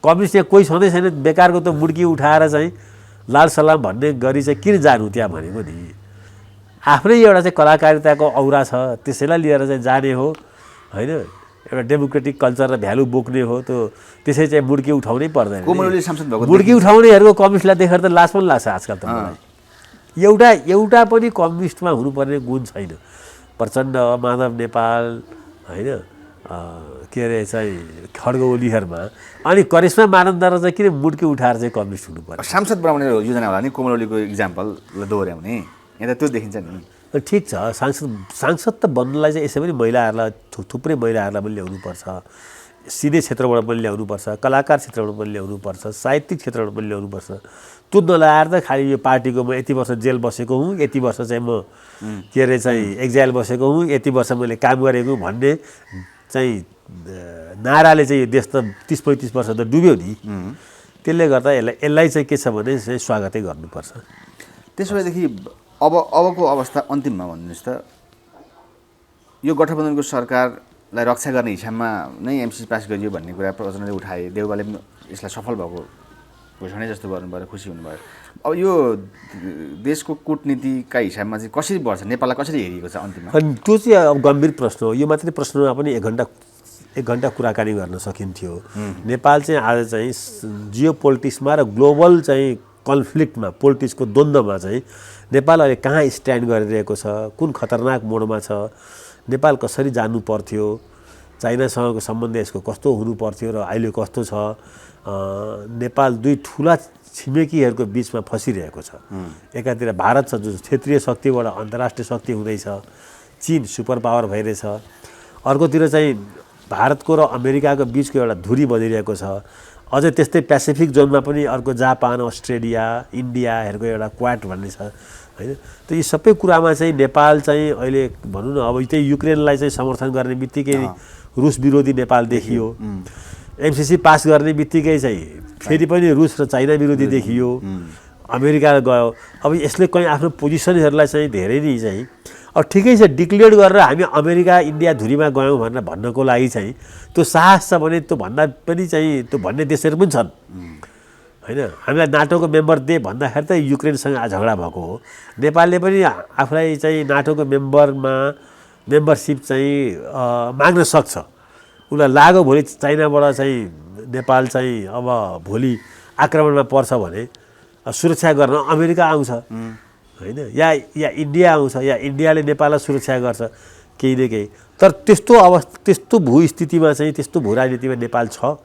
Speaker 1: कम्युनिस्ट यहाँ कोही छँदै छैन। बेकारको त मुड्की उठाएर चाहिँ लाल सलाम भन्ने गरी चाहिँ किन जानु त्यहाँ भनेको नि। आफ्नै एउटा चाहिँ कलाकारिताको औरा छ, त्यसैलाई लिएर चाहिँ जाने हो होइन। एउटा डेमोक्रेटिक कल्चर र भ्यालु बोक्ने हो, त्यो त्यसै चाहिँ मुड्की उठाउनै पर्दैन।
Speaker 2: कोमल ओली सांसद भएको
Speaker 1: मुड्की उठाउनेहरूको कम्युनिस्टलाई देखेर त लाज पनि लाग्छ आजकल त मलाई। एउटा पनि कम्युनिस्टमा हुनुपर्ने गुण छैन। प्रचण्ड, माधव नेपाल, होइन, के अरे चाहिँ खड्ग ओलीहरूमा, अनि करिश्मा मानन्दर चाहिँ किन मुड्की उठाएर चाहिँ कम्युनिस्ट हुनु पर्यो?
Speaker 2: सांसद बनाउने योजना होला नि, कोमल ओलीको इक्जाम्पललाई दोहोऱ्याउने, यहाँ त त्यो देखिन्छ नि।
Speaker 1: ठिक छ, सांसद त बन्नलाई चाहिँ यसै पनि महिलाहरूलाई थुप्रै महिलाहरूलाई पनि ल्याउनुपर्छ, सिने क्षेत्रबाट पनि ल्याउनुपर्छ, कलाकार क्षेत्रबाट पनि ल्याउनुपर्छ, साहित्यिक क्षेत्रबाट पनि ल्याउनुपर्छ। त्यो नलाएर त खालि यो पार्टीको म यति वर्ष जेल बसेको हुँ, यति वर्ष चाहिँ म के अरे चाहिँ एक्जाइल बसेको हुँ, यति वर्ष मैले काम गरेको भन्ने चाहिँ नाराले चाहिँ यो देश त 30-35 वर्ष त डुब्यो नि। त्यसले गर्दा यसलाई चाहिँ के छ भने चाहिँ स्वागतै गर्नुपर्छ।
Speaker 2: त्यसो भएदेखि अबको अवस्था अन्तिममा भन्नुहोस् त, यो गठबन्धनको सरकारलाई रक्षा गर्ने हिसाबमा नै एमसिसी पास गरियो भन्ने कुरा प्रचण्डले उठाए, देउवाले पनि यसलाई सफल भएको घोषणा जस्तो गर्नुभयो, खुसी हुनुभयो। अब यो देशको कूटनीतिका हिसाबमा चाहिँ कसरी बढ्छ, नेपाललाई कसरी हेरिएको छ अन्तिममा?
Speaker 1: अनि त्यो चाहिँ अब गम्भीर प्रश्न हो। यो मात्रै प्रश्नमा पनि एक घन्टा कुराकानी गर्न सकिन्थ्यो। नेपाल चाहिँ आज चाहिँ जियो पोलिटिक्समा र ग्लोबल चाहिँ कन्फ्लिक्टमा, पोलिटिक्सको द्वन्द्वमा चाहिँ नेपाल अहिले कहाँ स्ट्यान्ड गरिरहेको छ, कुन खतरनाक मोडमा छ, नेपाल कसरी जानु पर्थ्यो, चाइनासँगको सम्बन्ध यसको कस्तो हुनु पर्थ्यो र अहिले कस्तो छ, नेपाल दुई ठुला छिमेकीहरूको बिचमा फसिरहेको छ। एकातिर भारत छ जो क्षेत्रीय शक्तिबाट अन्तर्राष्ट्रिय शक्ति हुँदैछ, चीन सुपर पावर भइरहेछ, अर्कोतिर चाहिँ भारतको र अमेरिकाको बिचको एउटा धुरी बनिरहेको छ। अझै त्यस्तै पेसिफिक जोनमा पनि अर्को जापान, अस्ट्रेलिया, इन्डियाहरूको एउटा क्वाड भन्ने छ होइन। त यी सबै कुरामा चाहिँ नेपाल चाहिँ अहिले भनौँ न, अब त्यही युक्रेनलाई चाहिँ समर्थन गर्ने बित्तिकै रुस विरोधी नेपाल देखियो, एमसिसी पास गर्ने बित्तिकै चाहिँ फेरि पनि रुस र चाइना विरोधी देखियो, अमेरिका गयो। अब यसले कहीँ आफ्नो पोजिसनहरूलाई चाहिँ धेरै नै चाहिँ अब ठिकै छ डिक्लेयर गरेर हामी अमेरिका इन्डिया धुरीमा गयौँ भनेर भन्नको लागि चाहिँ त्यो साहस छ भने त्यो भन्दा पनि चाहिँ त्यो भन्ने देशहरू पनि छन् होइन। हामीलाई नाटोको मेम्बर दे भन्दाखेरि त युक्रेनसँग झगडा भएको हो। नेपालले पनि आफूलाई चाहिँ नाटोको मेम्बरसिप चाहिँ माग्न सक्छ। उसलाई लाग्यो भोलि चाइनाबाट चाहिँ नेपाल चाहिँ अब भोलि आक्रमणमा पर्छ भने सुरक्षा गर्न अमेरिका आउँछ होइन, या इन्डिया आउँछ, या इन्डियाले नेपाललाई सुरक्षा गर्छ केही न केही। तर त्यस्तो भूस्थितिमा चाहिँ, त्यस्तो भू राजनीतिमा नेपाल छ,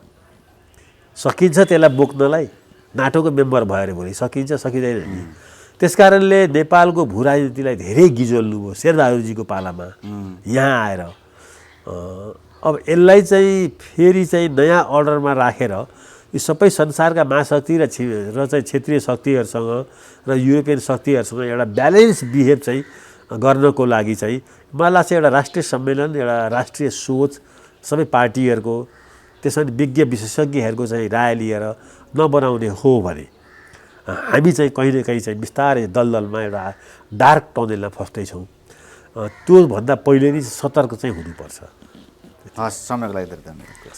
Speaker 1: सकिन्छ त्यसलाई बोक्नलाई। नाटोको मेम्बर भयो अरे भोलि सकिन्छ, सकिँदैन नि। त्यस कारणले नेपालको भू राजनीतिलाई धेरै गिजोल्नुभयो शेरबहादुरजीको पालामा यहाँ आएर। अब यसलाई चाहिँ फेरि चाहिँ नयाँ अर्डरमा राखेर यो सबै संसारका महाशक्ति र चाहिँ क्षेत्रीय शक्तिहरूसँग र युरोपियन शक्तिहरूसँग एउटा ब्यालेन्स बिहेभ चाहिँ गर्नको लागि चाहिँ मलाई लाग्छ एउटा राष्ट्रिय सम्मेलन, एउटा राष्ट्रिय सोच सबै पार्टीहरूको, त्यसरी विज्ञ विशेषज्ञहरूको चाहिँ राय लिएर नबनाउने हो भने हामी चाहिँ कहीँ न कहीँ चाहिँ बिस्तारै दलदलमा एउटा डार्क टनेलमा फस्दैछौँ। त्योभन्दा पहिले नै सतर्क चाहिँ हुनुपर्छ।
Speaker 2: हस्, समयको लागि धन्यवाद।